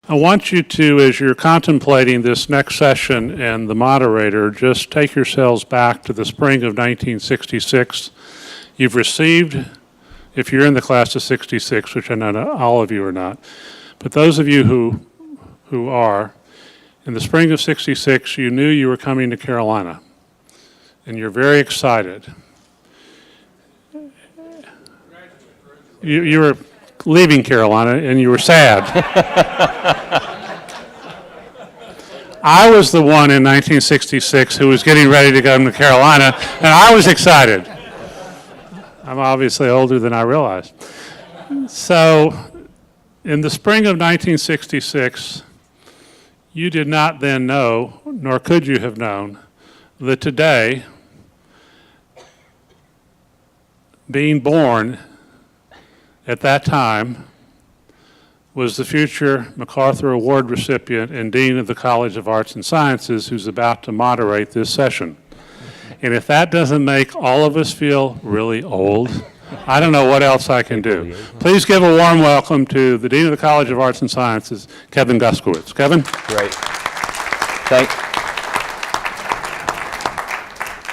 I want you to, as you're contemplating this next session and the moderator, just take yourselves back to the spring of 1966. You've received, if you're in the class of 66, which I know not all of you are not, but those of you who are, in the spring of 66, you knew you were coming to Carolina, and you're very excited. You were leaving Carolina, and you were sad. I was the one in 1966 who was getting ready to go to Carolina, and I was excited. I'm obviously older than I realized. So, in the spring of 1966, you did not then know, nor could you have known, that today, being born at that time, was the future MacArthur Award recipient and Dean of the College of Arts and Sciences, who's about to moderate this session. And if that doesn't make all of us feel really old, I don't know what else I can do. Please give a warm welcome to the Dean of the College of Arts and Sciences, Kevin Guskiewicz. Kevin? Great.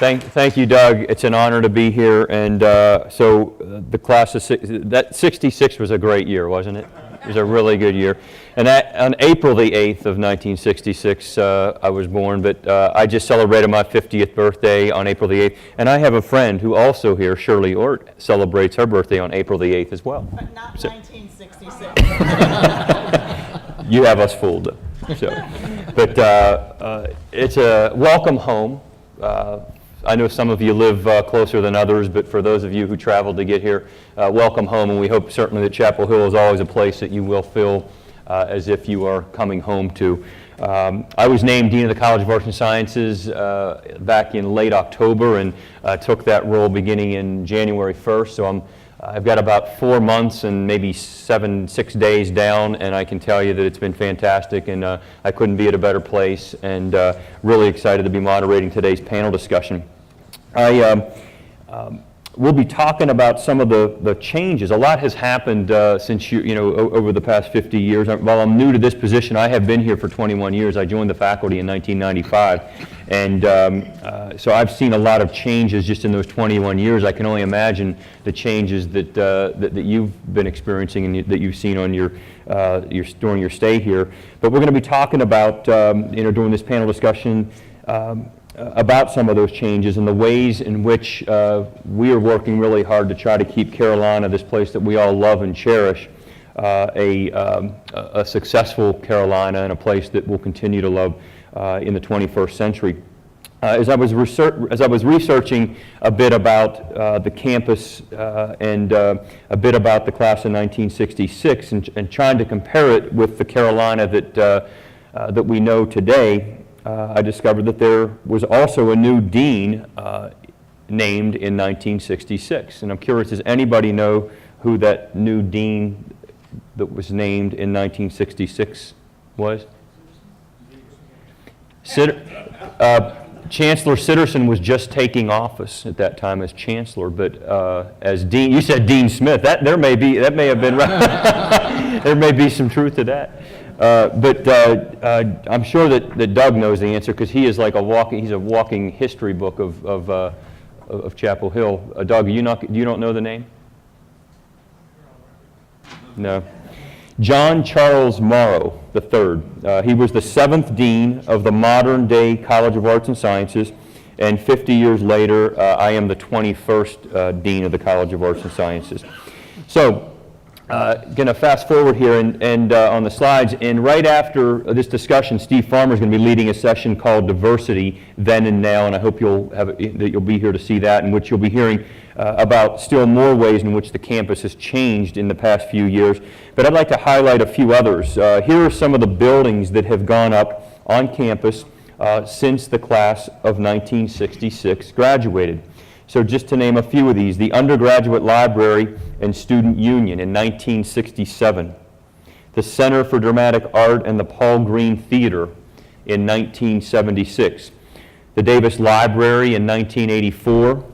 Thank you, Doug. It's an honor to be here. And the class of 66 was a great year, wasn't it? It was a really good year. And on April the 8th of 1966, I was born, but I just celebrated my 50th birthday on April the 8th. And I have a friend who also here, Shirley, celebrates her birthday on April the 8th as well. But not 1966. You have us fooled. So, but it's a welcome home. I know some of you live closer than others, but for those of you who traveled to get here, welcome home, and we hope certainly that Chapel Hill is always a place that you will feel as if you are coming home to. I was named Dean of the College of Arts and Sciences back in late October, and took that role beginning in January 1st, so I've got about 4 months and maybe 6 days down, and I can tell you that it's been fantastic, and I couldn't be at a better place, and really excited to be moderating today's panel discussion. We'll be talking about some of the changes. A lot has happened since over the past 50 years. While I'm new to this position, I have been here for 21 years. I joined the faculty in 1995, and so I've seen a lot of changes just in those 21 years. I can only imagine the changes that you've been experiencing and that you've seen on during your stay here. But we're going to be talking about during this panel discussion. About some of those changes and the ways in which we are working really hard to try to keep Carolina, this place that we all love and cherish, a successful Carolina and a place that we'll continue to love in the 21st century. As I was researching a bit about the campus and a bit about the class of 1966 and trying to compare it with the Carolina that we know today, I discovered that there was also a new dean named in 1966. And I'm curious, does anybody know who that new dean that was named in 1966 was? Chancellor Sitterson was just taking office at that time as chancellor, but as dean, you said Dean Smith. That may have been right. There may be some truth to that. But I'm sure that Doug knows the answer because he is like he's a walking history book of Chapel Hill. Doug, you don't know the name? No. John Charles Morrow III. He was the 7th dean of the modern-day College of Arts and Sciences, and 50 years later, I am the 21st dean of the College of Arts and Sciences. So, going to fast forward here and on the slides, and right after this discussion, Steve Farmer is going to be leading a session called Diversity Then and Now, and I hope that you'll be here to see that, in which you'll be hearing about still more ways in which the campus has changed in the past few years. But I'd like to highlight a few others. Here are some of the buildings that have gone up on campus since the class of 1966 graduated. So just to name a few of these, the Undergraduate Library and Student Union in 1967, the Center for Dramatic Art and the Paul Green Theater in 1976, the Davis Library in 1984,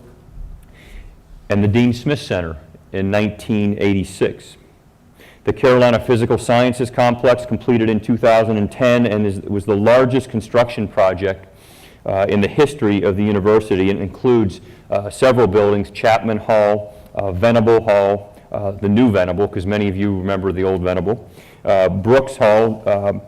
and the Dean Smith Center in 1986. The Carolina Physical Sciences Complex, completed in 2010, and was the largest construction project in the history of the university. It includes several buildings: Chapman Hall, Venable Hall, the new Venable, because many of you remember the old Venable, Brooks Hall,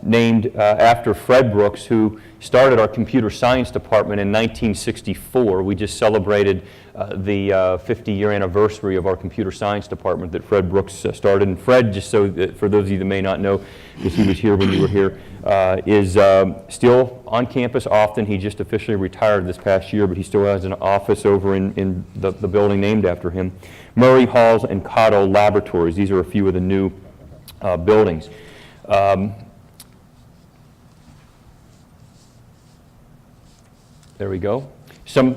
named after Fred Brooks, who started our computer science department in 1964. We just celebrated the 50-year anniversary of our computer science department that Fred Brooks started. And Fred, just so that for those of you that may not know, because he was here when you were here, is still on campus often. He just officially retired this past year, but he still has an office over in the building named after him. Murray Halls and Cotto Laboratories. These are a few of the new buildings. There we go. Some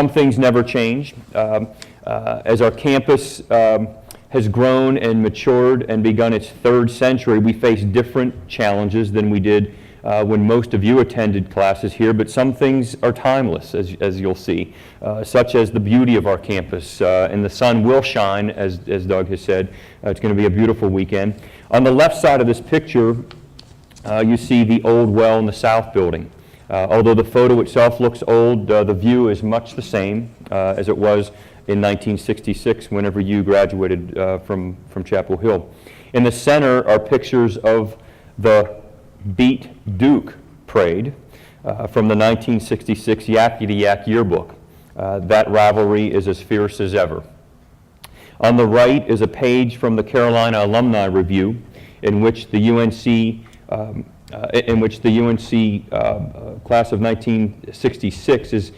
things never change. As our campus has grown and matured and begun its third century, we face different challenges than we did when most of you attended classes here, but some things are timeless, as you'll see, such as the beauty of our campus. And the sun will shine, as Doug has said. It's going to be a beautiful weekend. On the left side of this picture, you see the old well in the south building. Although the photo itself looks old, the view is much the same as it was in 1966 whenever you graduated from Chapel Hill. In the center are pictures of the Beat Duke parade from the 1966 Yakety Yak yearbook. That rivalry is as fierce as ever. On the right is a page from the Carolina Alumni Review in which the UNC class of 1966 is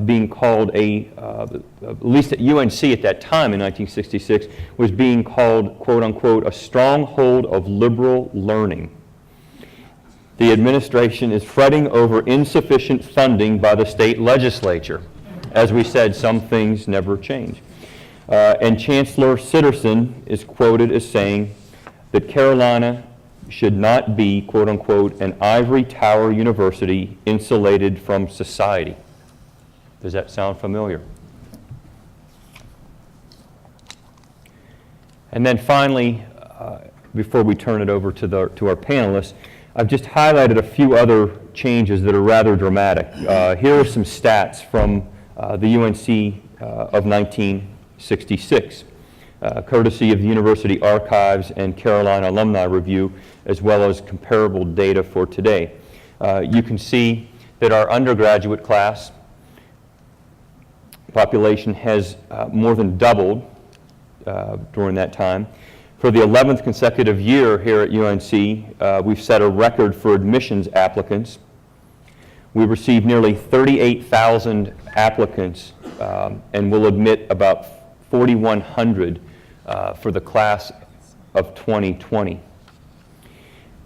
being called at least at UNC at that time in 1966, was being called, quote unquote, a stronghold of liberal learning. The administration is fretting over insufficient funding by the state legislature. As we said, some things never change. And Chancellor Sitterson is quoted as saying that Carolina should not be, quote unquote, an ivory tower university insulated from society. Does that sound familiar? And then finally, before we turn it over to our panelists, I've just highlighted a few other changes that are rather dramatic. Here are some stats from the UNC of 1966. Courtesy of the University Archives and Carolina Alumni Review, as well as comparable data for today. You can see that our undergraduate class population has more than doubled during that time. For the 11th consecutive year here at UNC, we've set a record for admissions applicants. We received nearly 38,000 applicants and will admit about 4,100 for the class of 2020.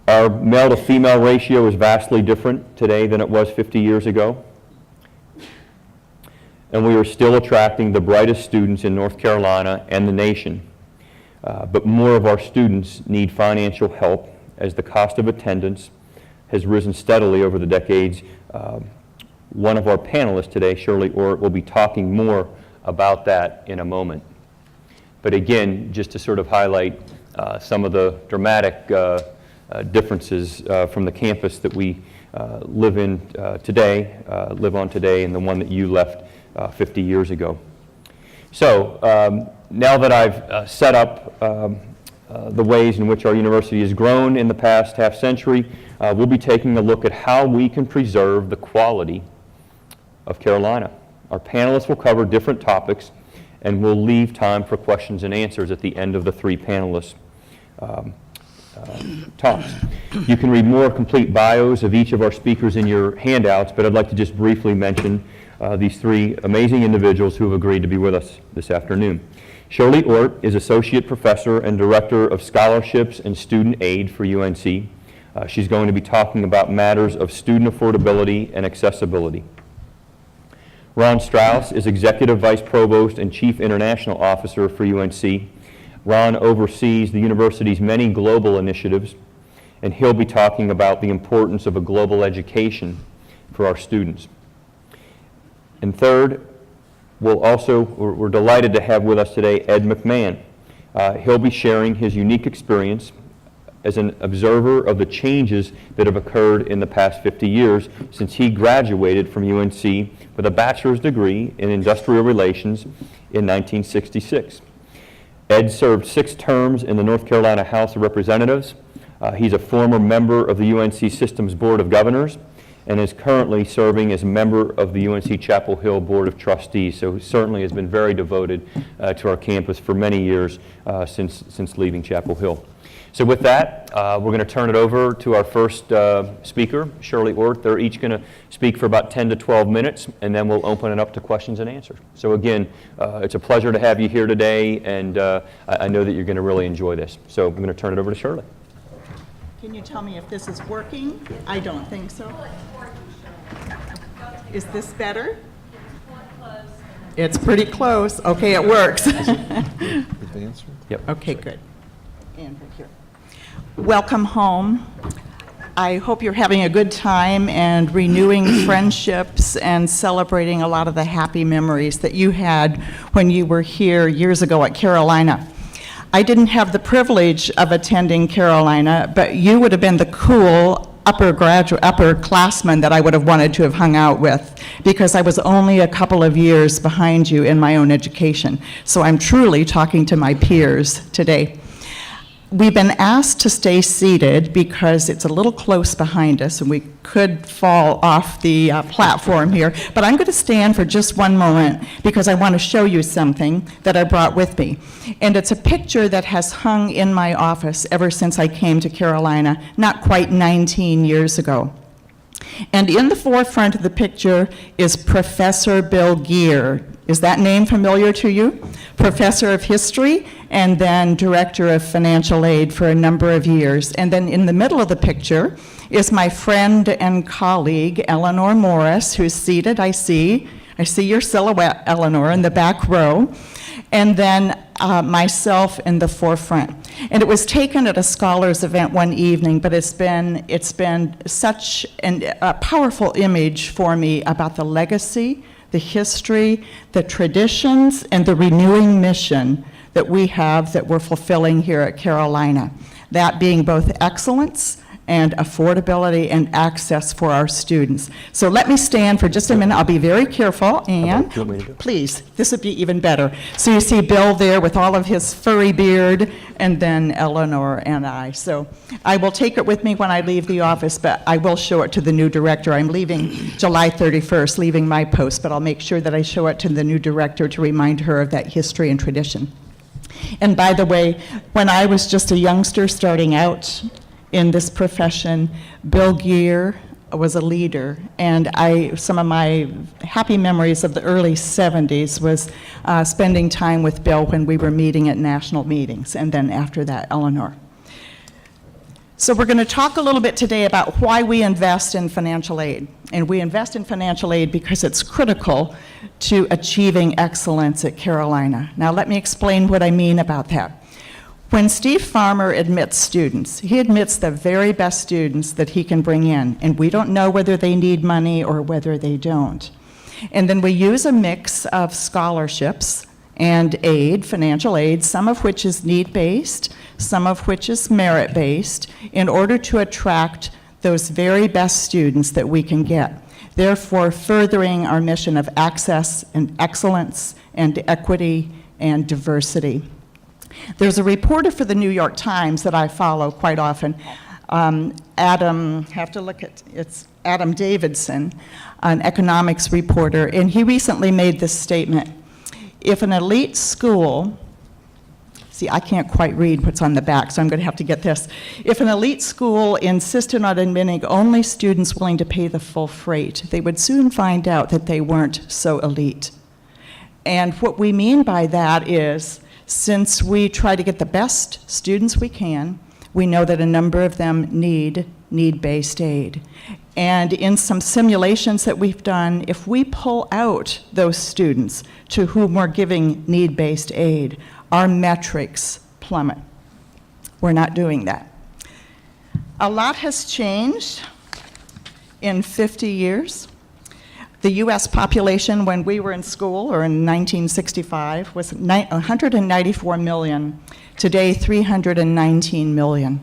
Our male to female ratio is vastly different today than it was 50 years ago. And we are still attracting the brightest students in North Carolina and the nation. But more of our students need financial help as the cost of attendance has risen steadily over the decades. One of our panelists today, Shirley, will be talking more about that in a moment. But again, just to sort of highlight some of the dramatic differences from the campus that we live on today, and the one that you left 50 years ago. So now that I've set up the ways in which our university has grown in the past half century, we'll be taking a look at how we can preserve the quality of Carolina. Our panelists will cover different topics, and we'll leave time for questions and answers at the end of the three panelists' talks. You can read more complete bios of each of our speakers in your handouts, but I'd like to just briefly mention these three amazing individuals who have agreed to be with us this afternoon. Shirley Ort is Associate Professor and Director of Scholarships and Student Aid for UNC. She's going to be talking about matters of student affordability and accessibility. Ron Strauss is Executive Vice Provost and Chief International Officer for UNC. Ron oversees the university's many global initiatives, and he'll be talking about the importance of a global education for our students. And third, We're delighted to have with us today Ed McMahan. He'll be sharing his unique experience as an observer of the changes that have occurred in the past 50 years since he graduated from UNC with a bachelor's degree in industrial relations in 1966. Ed served 6 terms in the North Carolina House of Representatives. He's a former member of the UNC System's Board of Governors and is currently serving as a member of the UNC Chapel Hill Board of Trustees. So he certainly has been very devoted to our campus for many years since leaving Chapel Hill. So with that, we're going to turn it over to our first speaker, Shirley Orth. They're each going to speak for about 10 to 12 minutes, and then we'll open it up to questions and answers. So again, it's a pleasure to have you here today, and I know that you're going to really enjoy this. So I'm going to turn it over to Shirley. Can you tell me if this is working? I don't think so. Is this better? It's pretty close. Okay, it works. Yep. Okay, good. And right here. Welcome home. I hope you're having a good time and renewing friendships and celebrating a lot of the happy memories that you had when you were here years ago at Carolina. I didn't have the privilege of attending Carolina, but you would have been the cool upperclassmen that I would have wanted to have hung out with, because I was only a couple of years behind you in my own education. So I'm truly talking to my peers today. We've been asked to stay seated because it's a little close behind us and we could fall off the platform here, but I'm going to stand for just one moment because I want to show you something that I brought with me. And it's a picture that has hung in my office ever since I came to Carolina, not quite 19 years ago. And in the forefront of the picture is Professor Bill Gear. Is that name familiar to you? Professor of history and then director of financial aid for a number of years. And then in the middle of the picture is my friend and colleague, Eleanor Morris, who's seated. I see your silhouette, Eleanor, in the back row. And then myself in the forefront. And it was taken at a scholars event one evening, but it's been such a powerful image for me about the legacy, the history, the traditions, and the renewing mission that we have that we're fulfilling here at Carolina. That being both excellence and affordability and access for our students. So let me stand for just a minute. I'll be very careful, and please, this would be even better. So you see Bill there with all of his furry beard, and then Eleanor and I. So I will take it with me when I leave the office, but I will show it to the new director. I'm leaving July 31st, leaving my post, but I'll make sure that I show it to the new director to remind her of that history and tradition. And by the way, when I was just a youngster starting out in this profession, Bill Gear was a leader, and some of my happy memories of the early 70s was spending time with Bill when we were meeting at national meetings, and then after that, Eleanor. So we're going to talk a little bit today about why we invest in financial aid. And we invest in financial aid because it's critical to achieving excellence at Carolina. Now let me explain what I mean about that. When Steve Farmer admits students, he admits the very best students that he can bring in, and we don't know whether they need money or whether they don't. And then we use a mix of scholarships and aid, financial aid, some of which is need-based, some of which is merit-based, in order to attract those very best students that we can get, therefore furthering our mission of access and excellence and equity and diversity. There's a reporter for the New York Times that I follow quite often, Adam Davidson, an economics reporter, and he recently made this statement. If an elite school, see, I can't quite read what's on the back, so I'm going to have to get this. If an elite school insisted on admitting only students willing to pay the full freight, they would soon find out that they weren't so elite. And what we mean by that is, since we try to get the best students we can, we know that a number of them need need-based aid. And in some simulations that we've done, if we pull out those students to whom we're giving need-based aid, our metrics plummet. We're not doing that. A lot has changed in 50 years. The U.S. population when we were in school, or in 1965, was 194 million. Today, 319 million.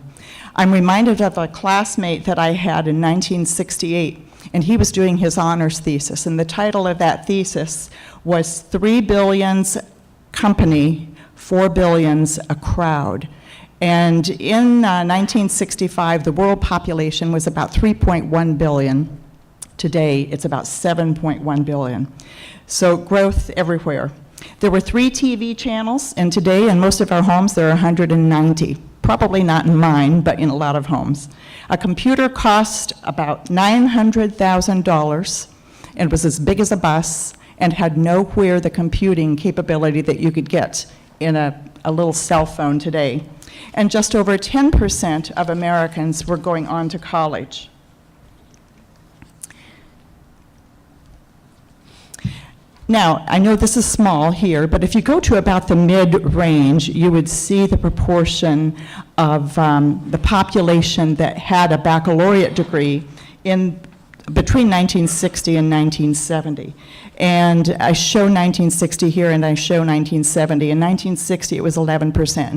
I'm reminded of a classmate that I had in 1968, and he was doing his honors thesis, and the title of that thesis was 3 Billions Company, 4 Billions a Crowd. And in 1965, the world population was about 3.1 billion. Today, it's about 7.1 billion. So growth everywhere. There were 3 TV channels, and today in most of our homes there are 190. Probably not in mine, but in a lot of homes. A computer cost about $900,000 and was as big as a bus and had nowhere the computing capability that you could get in a little cell phone today. And just over 10% of Americans were going on to college. Now, I know this is small here, but if you go to about the mid-range, you would see the proportion of the population that had a baccalaureate degree in between 1960 and 1970. And I show 1960 here, and I show 1970. In 1960, it was 11%. In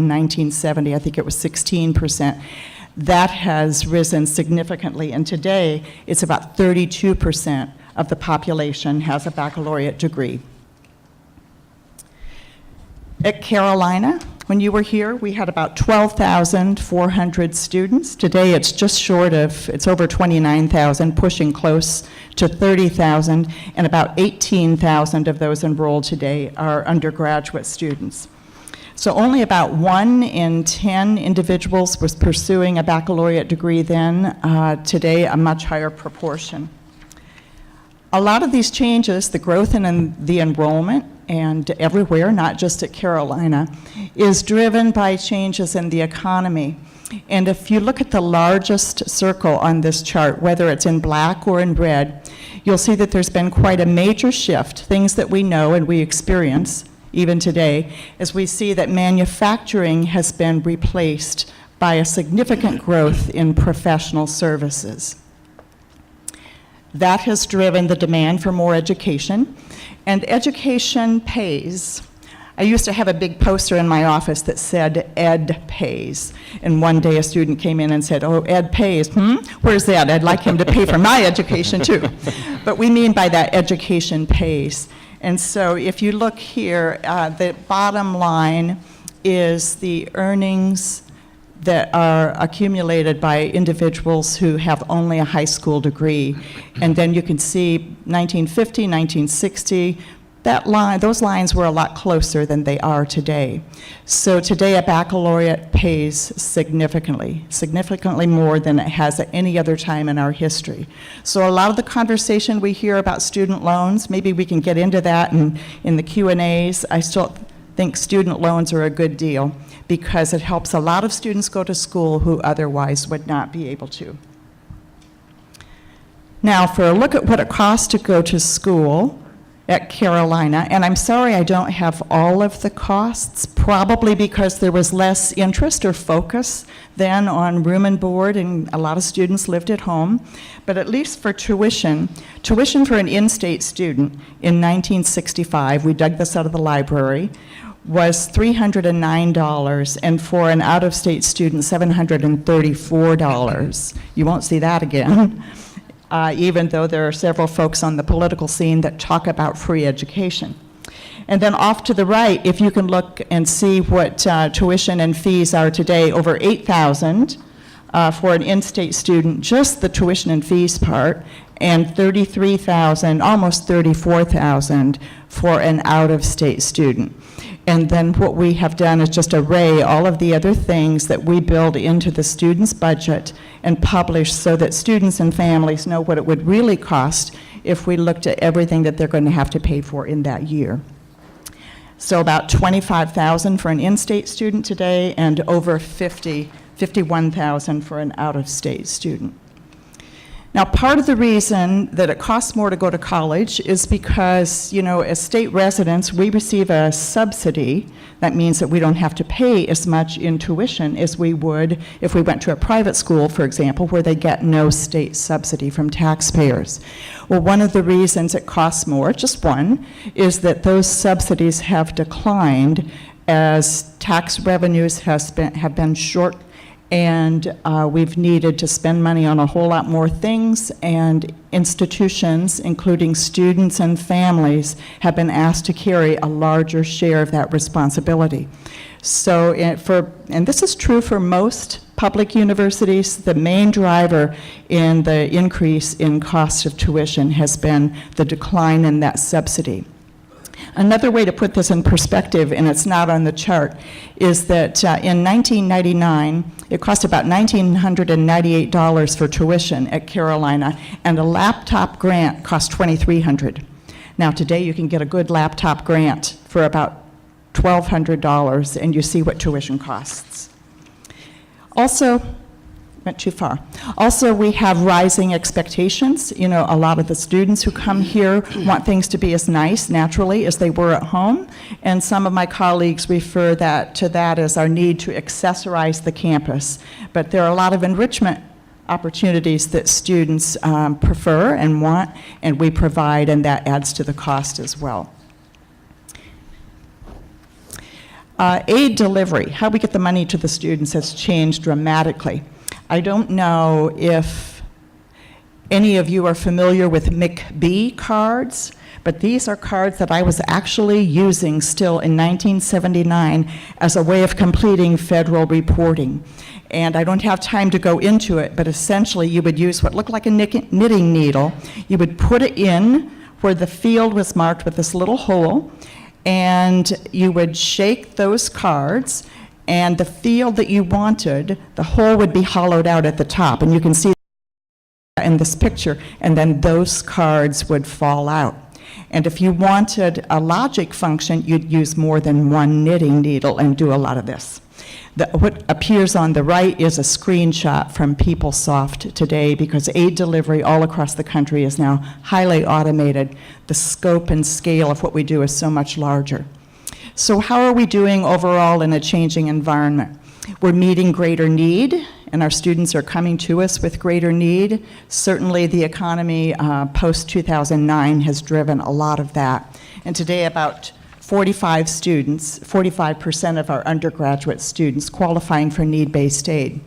1970, I think it was 16%. That has risen significantly, and today, it's about 32% of the population has a baccalaureate degree. At Carolina, when you were here, we had about 12,400 students. Today, it's just short of, it's over 29,000, pushing close to 30,000, and about 18,000 of those enrolled today are undergraduate students. So only about 1 in 10 individuals was pursuing a baccalaureate degree then. Today, a much higher proportion. A lot of these changes, the growth in the enrollment and everywhere, not just at Carolina, is driven by changes in the economy. And if you look at the largest circle on this chart, whether it's in black or in red, you'll see that there's been quite a major shift, things that we know and we experience even today, as we see that manufacturing has been replaced by a significant growth in professional services. That has driven the demand for more education, and education pays. I used to have a big poster in my office that said, Ed pays. And one day a student came in and said, oh, Ed pays, Where's that? I'd like him to pay for my education too. But we mean by that education pays. And so if you look here, the bottom line is the earnings that are accumulated by individuals who have only a high school degree. And then you can see 1950, 1960, that line, those lines were a lot closer than they are today. So today a baccalaureate pays significantly more than it has at any other time in our history. So a lot of the conversation we hear about student loans, maybe we can get into that in the Q&As. I still think student loans are a good deal because it helps a lot of students go to school who otherwise would not be able to. Now, for a look at what it costs to go to school at Carolina, and I'm sorry I don't have all of the costs, probably because there was less interest or focus then on room and board, and a lot of students lived at home. But at least for tuition for an in-state student in 1965, we dug this out of the library, was $309, and for an out-of-state student, $734. You won't see that again, even though there are several folks on the political scene that talk about free education. And then off to the right, if you can look and see what tuition and fees are today, over $8,000 for an in-state student, just the tuition and fees part, and $33,000, almost $34,000 for an out-of-state student. And then what we have done is just array all of the other things that we build into the student's budget and publish so that students and families know what it would really cost if we looked at everything that they're going to have to pay for in that year. So about $25,000 for an in-state student today and over $51,000 for an out-of-state student. Now, part of the reason that it costs more to go to college is because, as state residents, we receive a subsidy. That means that we don't have to pay as much in tuition as we would if we went to a private school, for example, where they get no state subsidy from taxpayers. Well, one of the reasons it costs more, just one, is that those subsidies have declined as tax revenues have been short, and we've needed to spend money on a whole lot more things, and institutions, including students and families, have been asked to carry a larger share of that responsibility. So, and this is true for most public universities, the main driver in the increase in cost of tuition has been the decline in that subsidy. Another way to put this in perspective, and it's not on the chart, is that in 1999, it cost about $1,998 for tuition at Carolina, and a laptop grant cost $2,300. Now, today you can get a good laptop grant for about $1,200, and you see what tuition costs. Also, went too far. Also, we have rising expectations. A lot of the students who come here want things to be as nice, naturally, as they were at home. And some of my colleagues refer to that as our need to accessorize the campus. But there are a lot of enrichment opportunities that students prefer and want, and we provide, and that adds to the cost as well. Aid delivery, how we get the money to the students, has changed dramatically. I don't know if any of you are familiar with McBee cards, but these are cards that I was actually using still in 1979 as a way of completing federal reporting. And I don't have time to go into it, but essentially you would use what looked like a knitting needle. You would put it in where the field was marked with this little hole, and you would shake those cards, and the field that you wanted, the hole would be hollowed out at the top, and you can see in this picture, and then those cards would fall out. And if you wanted a logic function, you'd use more than one knitting needle and do a lot of this. What appears on the right is a screenshot from PeopleSoft today, because aid delivery all across the country is now highly automated. The scope and scale of what we do is so much larger. So how are we doing overall in a changing environment? We're meeting greater need, and our students are coming to us with greater need. Certainly the economy post-2009 has driven a lot of that. And today about 45% of our undergraduate students qualifying for need-based aid.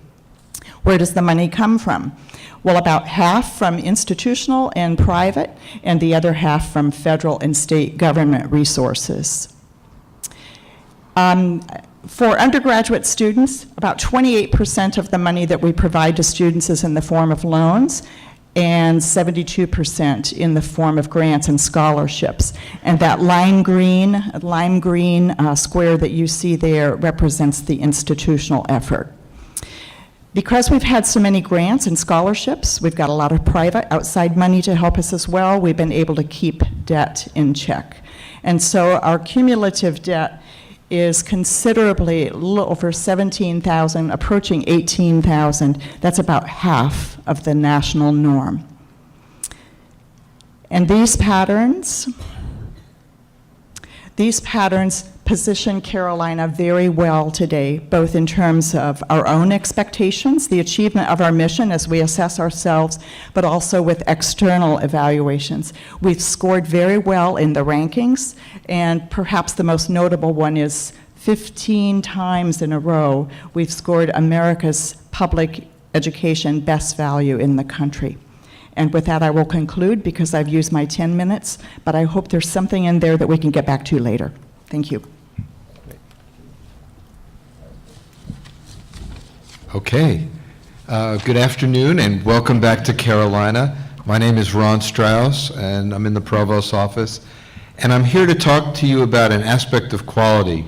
Where does the money come from? Well, about half from institutional and private, and the other half from federal and state government resources. For undergraduate students, about 28% of the money that we provide to students is in the form of loans, and 72% in the form of grants and scholarships. And that lime green square that you see there represents the institutional effort. Because we've had so many grants and scholarships, we've got a lot of private outside money to help us as well, we've been able to keep debt in check. And so our cumulative debt is considerably a little over 17,000, approaching 18,000. That's about half of the national norm. And these patterns position Carolina very well today, both in terms of our own expectations, the achievement of our mission as we assess ourselves, but also with external evaluations. We've scored very well in the rankings, and perhaps the most notable one is 15 times in a row we've scored America's public education best value in the country. And with that, I will conclude because I've used my 10 minutes, but I hope there's something in there that we can get back to later. Thank you. Okay. Good afternoon and welcome back to Carolina. My name is Ron Strauss and I'm in the Provost's office. And I'm here to talk to you about an aspect of quality.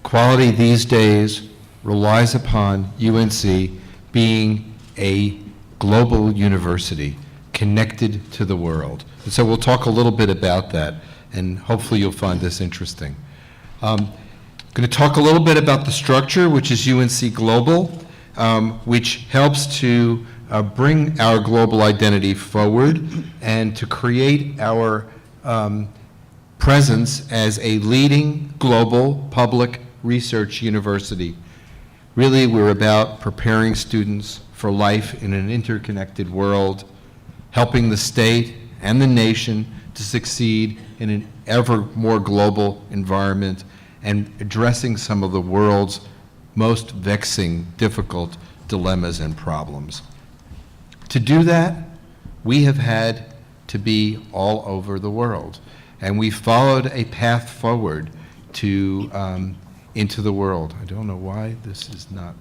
Quality these days relies upon UNC being a global university connected to the world. And so we'll talk a little bit about that, and hopefully you'll find this interesting. I'm going to talk a little bit about the structure, which is UNC Global, which helps to bring our global identity forward and to create our presence as a leading global public research university. Really, we're about preparing students for life in an interconnected world, helping the state and the nation to succeed in an ever more global environment, and addressing some of the world's most vexing, difficult dilemmas and problems. To do that, we have had to be all over the world, and we followed a path forward to into the world. I don't know why this is not.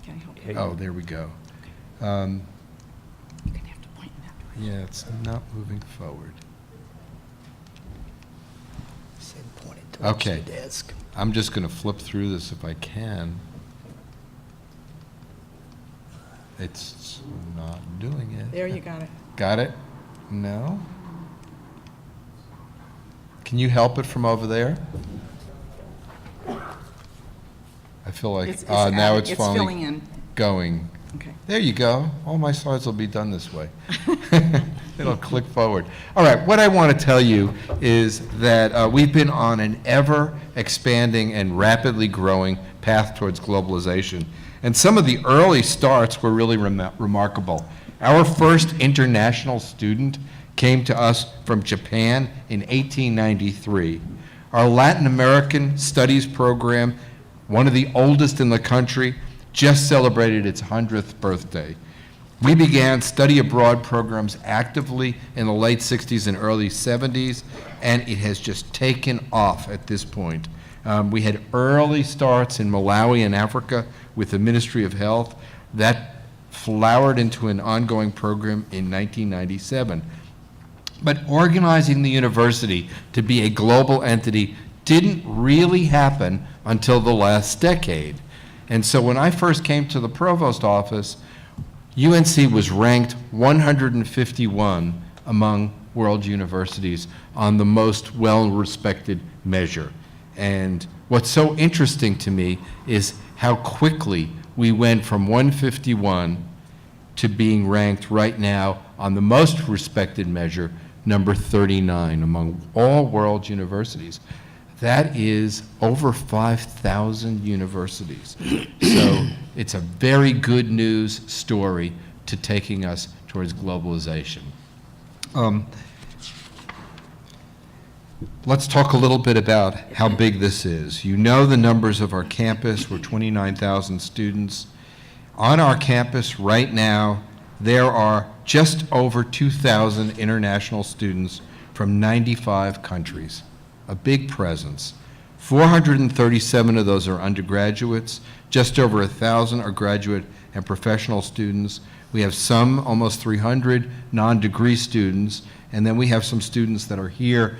Can I help you? Oh, there we go. You're gonna have to point in that direction. Yeah, it's not moving forward. Said point it towards Okay. the desk. I'm just going to flip through this if I can. It's not doing it. There, you got it. Got it? No? Can you help it from over there? I feel like, now it's filling finally in. going. Okay. There you go. All my slides will be done this way. It'll click forward. All right, what I want to tell you is that we've been on an ever-expanding and rapidly growing path towards globalization. And some of the early starts were really remarkable. Our first international student came to us from Japan in 1893. Our Latin American Studies program, one of the oldest in the country, just celebrated its 100th birthday. We began study abroad programs actively in the late 60s and early 70s, and it has just taken off at this point. We had early starts in Malawi and Africa with the Ministry of Health. That flowered into an ongoing program in 1997. But organizing the university to be a global entity didn't really happen until the last decade. And so when I first came to the Provost office, UNC was ranked 151 among world universities on the most well-respected measure. And what's so interesting to me is how quickly we went from 151 to being ranked right now on the most respected measure, number 39 among all world universities. That is over 5,000 universities. So it's a very good news story to taking us towards globalization. Let's talk a little bit about how big this is. You know the numbers of our campus. We're 29,000 students. On our campus right now, there are just over 2,000 international students from 95 countries. A big presence. 437 of those are undergraduates. Just over 1,000 are graduate and professional students. We have some, almost 300, non-degree students, and then we have some students that are here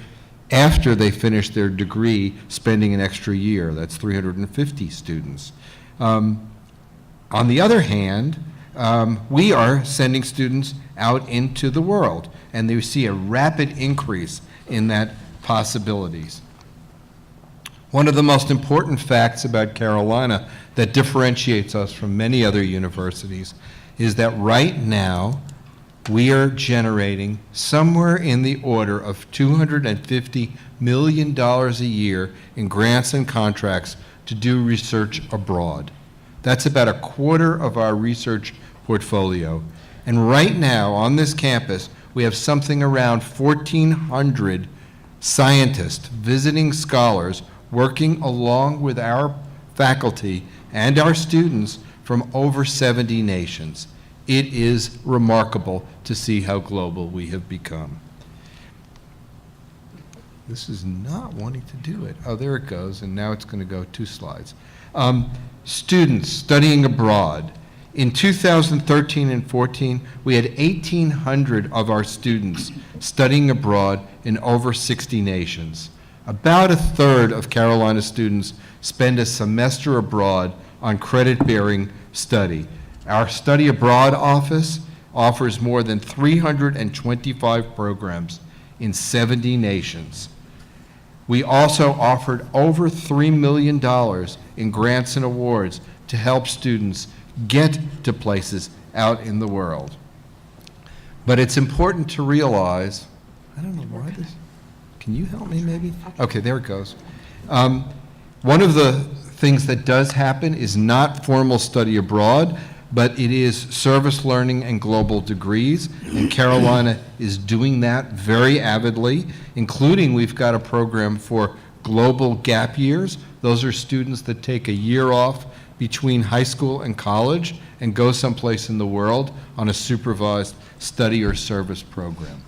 after they finish their degree, spending an extra year. That's 350 students. On the other hand, we are sending students out into the world, and they see a rapid increase in that possibilities. One of the most important facts about Carolina that differentiates us from many other universities is that right now we are generating somewhere in the order of $250 million a year in grants and contracts to do research abroad. That's about a quarter of our research portfolio. And right now on this campus, we have something around 1,400 scientists, visiting scholars, working along with our faculty and our students from over 70 nations. It is remarkable to see how global we have become. This is not wanting to do it. Oh, there it goes, and now it's going to go 2 slides. Students studying abroad. In 2013 and 14, we had 1,800 of our students studying abroad in over 60 nations. About a third of Carolina students spend a semester abroad on credit-bearing study. Our Study Abroad office offers more than 325 programs in 70 nations. We also offered over $3 million in grants and awards to help students get to places out in the world. But it's important to realize, I don't know why this, can you help me maybe? Okay, there it goes. One of the things that does happen is not formal study abroad, but it is service learning and global degrees, and Carolina is doing that very avidly, including we've got a program for global gap years. Those are students that take a year off between high school and college and go someplace in the world on a supervised study or service program.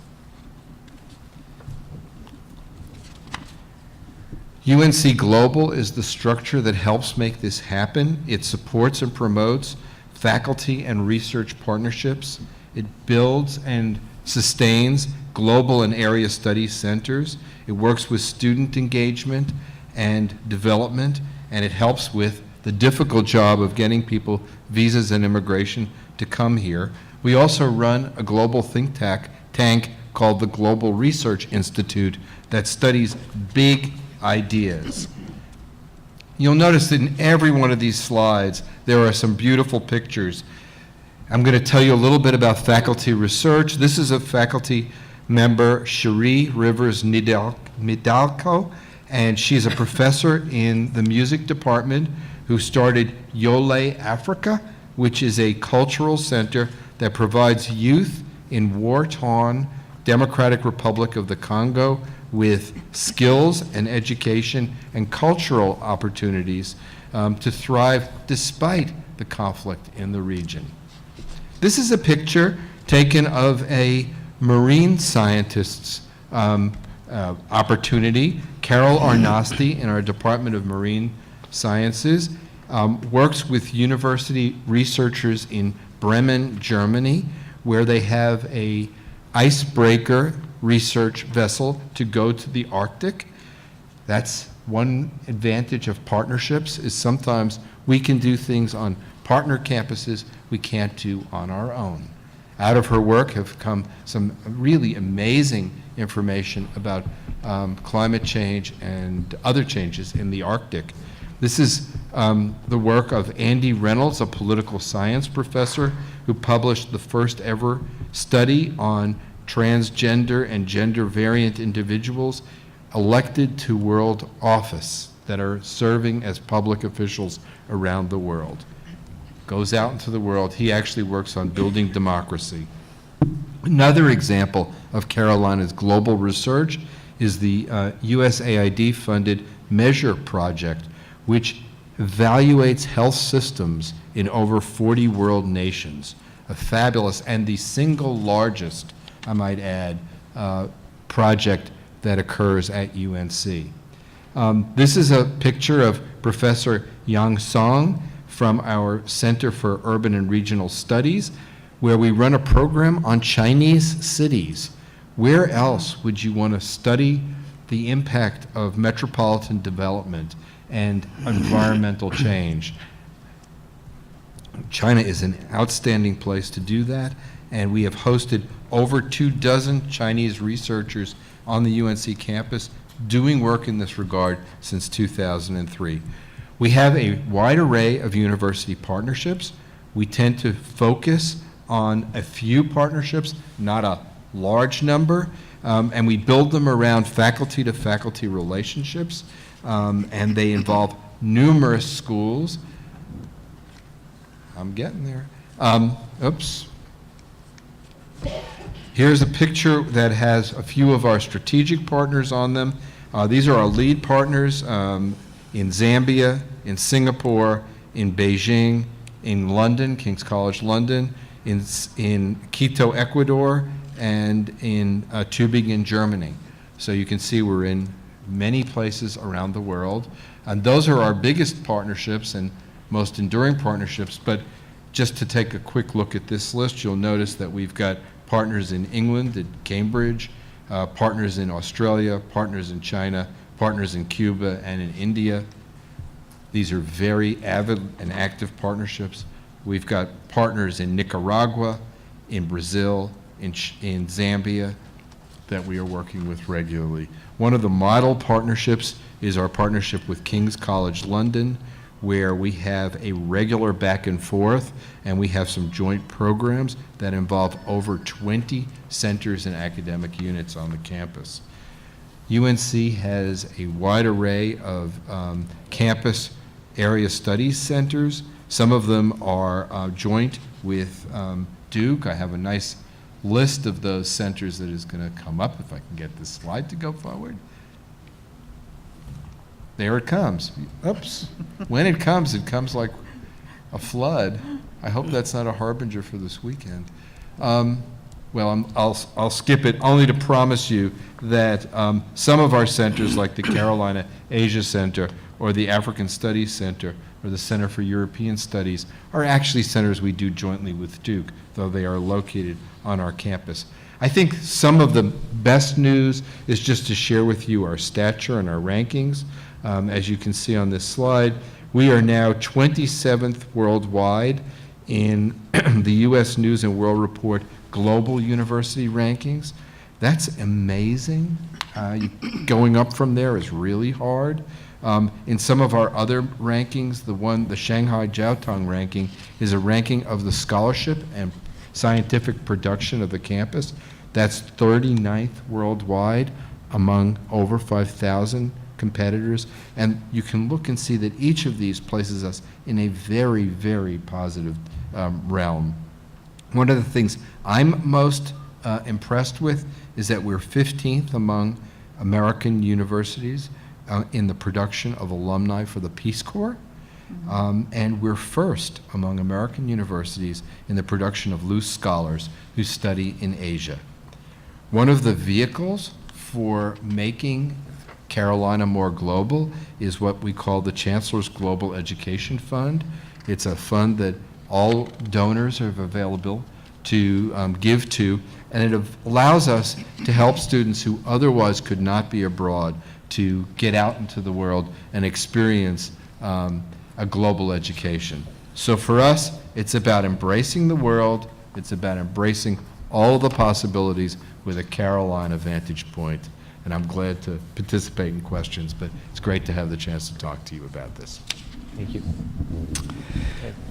UNC Global is the structure that helps make this happen. It supports and promotes faculty and research partnerships. It builds and sustains global and area study centers. It works with student engagement and development, and it helps with the difficult job of getting people visas and immigration to come here. We also run a global think tank called the Global Research Institute that studies big ideas. You'll notice that in every one of these slides, there are some beautiful pictures. I'm going to tell you a little bit about faculty research. This is a faculty member, Shirley Rivers Midalco, and she's a professor in the music department who started Yole Africa, which is a cultural center that provides youth in war-torn Democratic Republic of the Congo with skills and education and cultural opportunities to thrive despite the conflict in the region. This is a picture taken of a marine scientist's opportunity. Carol Arnosti in our Department of Marine Sciences works with university researchers in Bremen, Germany, where they have a icebreaker research vessel to go to the Arctic. That's one advantage of partnerships, is sometimes we can do things on partner campuses we can't do on our own. Out of her work have come some really amazing information about climate change and other changes in the Arctic. This is the work of Andy Reynolds, a political science professor who published the first ever study on transgender and gender variant individuals elected to world office that are serving as public officials around the world. Goes out into the world. He actually works on building democracy. Another example of Carolina's global research is the USAID-funded Measure Project, which evaluates health systems in over 40 world nations. A fabulous and the single largest, I might add, project that occurs at UNC. This is a picture of Professor Yang Song from our Center for Urban and Regional Studies, where we run a program on Chinese cities. Where else would you want to study the impact of metropolitan development and environmental change? China is an outstanding place to do that, and we have hosted over 24 Chinese researchers on the UNC campus doing work in this regard since 2003. We have a wide array of university partnerships. We tend to focus on a few partnerships, not a large number, and we build them around faculty-to-faculty relationships, and they involve numerous schools. I'm getting there. Oops. Here's a picture that has a few of our strategic partners on them. These are our lead partners in Zambia, in Singapore, in Beijing, in London, King's College London, in Quito, Ecuador, and in Tübingen, Germany. So you can see we're in many places around the world. And those are our biggest partnerships and most enduring partnerships. But just to take a quick look at this list, you'll notice that we've got partners in England, at Cambridge, partners in Australia, partners in China, partners in Cuba and in India. These are very avid and active partnerships. We've got partners in Nicaragua, in Brazil, in Zambia that we are working with regularly. One of the model partnerships is our partnership with King's College London, where we have a regular back and forth, and we have some joint programs that involve over 20 centers and academic units on the campus. UNC has a wide array of campus area studies centers. Some of them are joint with Duke. I have a nice list of those centers that is going to come up, if I can get this slide to go forward. There it comes. Oops. When it comes like a flood. I hope that's not a harbinger for this weekend. Well, I'll skip it, only to promise you that some of our centers, like the Carolina Asia Center or the African Studies Center or the Center for European Studies, are actually centers we do jointly with Duke, though they are located on our campus. I think some of the best news is just to share with you our stature and our rankings. As you can see on this slide, we are now 27th worldwide in the U.S. News and World Report Global University Rankings. That's amazing. Going up from there is really hard. In some of our other rankings, the Shanghai Jiaotong ranking is a ranking of the scholarship and scientific production of the campus. That's 39th worldwide among over 5,000 competitors, and you can look and see that each of these places us in a very, very positive realm. One of the things I'm most impressed with is that we're 15th among American universities in the production of alumni for the Peace Corps, and we're first among American universities in the production of loose scholars who study in Asia. One of the vehicles for making Carolina more global is what we call the Chancellor's Global Education Fund. It's a fund that all donors are available to give to, and it allows us to help students who otherwise could not be abroad to get out into the world and experience a global education. So for us, it's about embracing the world. It's about embracing all the possibilities with a Carolina vantage point. And I'm glad to participate in questions, but it's great to have the chance to talk to you about this. Thank you.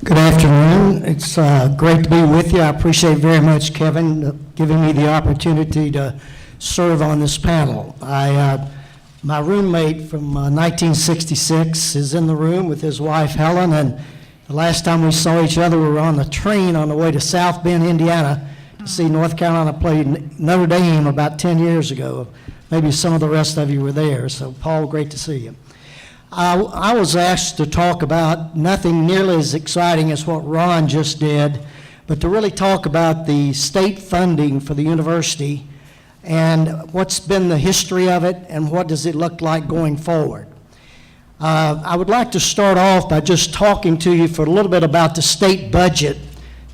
Good afternoon. It's great to be with you. I appreciate very much, Kevin, giving me the opportunity to serve on this panel. My roommate from 1966 is in the room with his wife, Helen, and the last time we saw each other, we were on the train on the way to South Bend, Indiana, to see North Carolina play Notre Dame about 10 years ago. Maybe some of the rest of you were there. So, Paul, great to see you. I was asked to talk about nothing nearly as exciting as what Ron just did, but to really talk about the state funding for the university and what's been the history of it and what does it look like going forward. I would like to start off by just talking to you for a little bit about the state budget.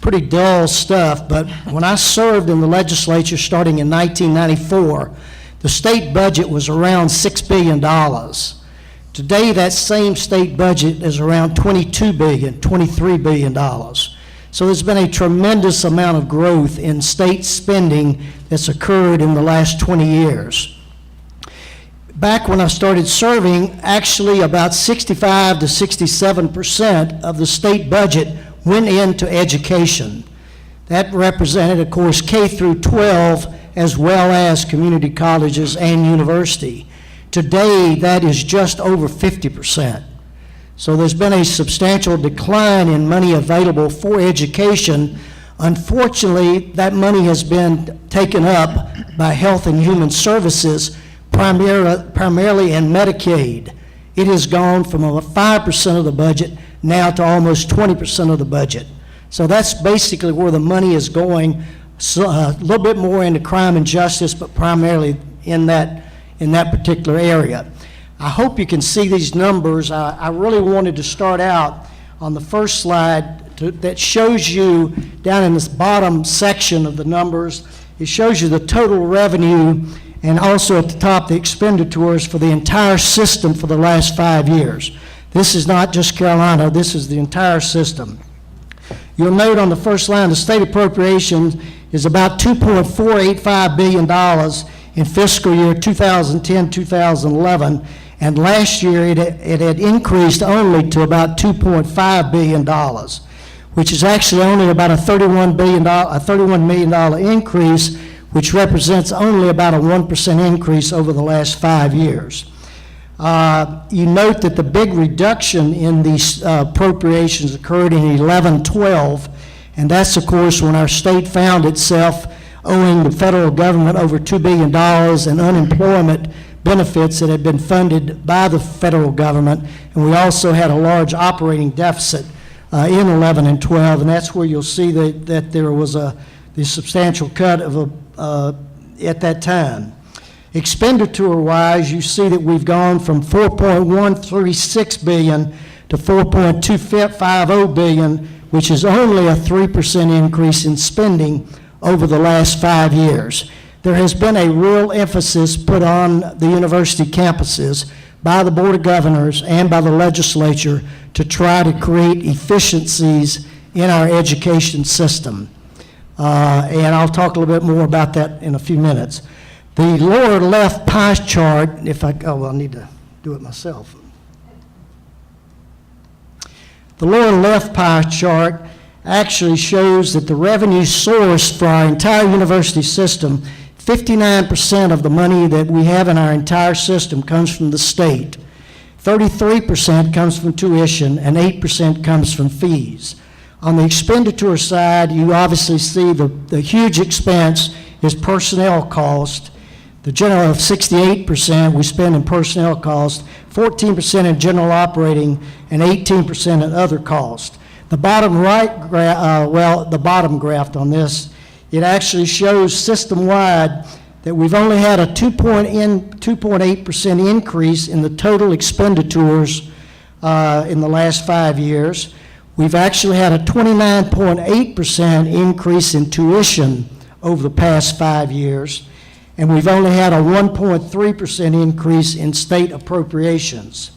Pretty dull stuff, but when I served in the legislature starting in 1994, the state budget was around $6 billion. Today, that same state budget is around $22 billion, $23 billion. So there's been a tremendous amount of growth in state spending that's occurred in the last 20 years. Back when I started serving, actually about 65 to 67% of the state budget went into education. That represented, of course, K through 12, as well as community colleges and university. Today, that is just over 50%. So there's been a substantial decline in money available for education. Unfortunately, that money has been taken up by Health and Human Services, primarily in Medicaid. It has gone from about 5% of the budget now to almost 20% of the budget. So that's basically where the money is going. So, a little bit more into crime and justice, but primarily in that particular area. I hope you can see these numbers. I really wanted to start out on the first slide that shows you down in this bottom section of the numbers. It shows you the total revenue and also at the top the expenditures for the entire system for the last 5 years. This is not just Carolina, this is the entire system. You'll note on the first line the state appropriation is about $2.485 billion in fiscal year 2010-2011, And last year, it had increased only to about $2.5 billion, which is actually only about a $31 million increase, which represents only about a 1% increase over the last 5 years. You note that the big reduction in these appropriations occurred in 11-12, and that's, of course, when our state found itself owing the federal government over $2 billion in unemployment benefits that had been funded by the federal government, and we also had a large operating deficit in 11 and 12, and that's where you'll see that there was the substantial cut of at that time. Expenditure-wise, you see that we've gone from $4.136 billion to $4.250 billion, which is only a 3% increase in spending over the last 5 years. There has been a real emphasis put on the university campuses by the Board of Governors and by the legislature to try to create efficiencies in our education system. And I'll talk a little bit more about that in a few minutes. The lower left pie chart, I need to do it myself. The lower left pie chart actually shows that the revenue source for our entire university system, 59% of the money that we have in our entire system comes from the state. 33% comes from tuition, and 8% comes from fees. On the expenditure side, you obviously see the huge expense is personnel cost. The general of 68% we spend in personnel cost, 14% in general operating, and 18% in other costs. The bottom right the bottom graph on this, it actually shows system-wide that we've only had a 2.8% increase in the total expenditures in the last 5 years. We've actually had a 29.8% increase in tuition over the past 5 years, and we've only had a 1.3% increase in state appropriations.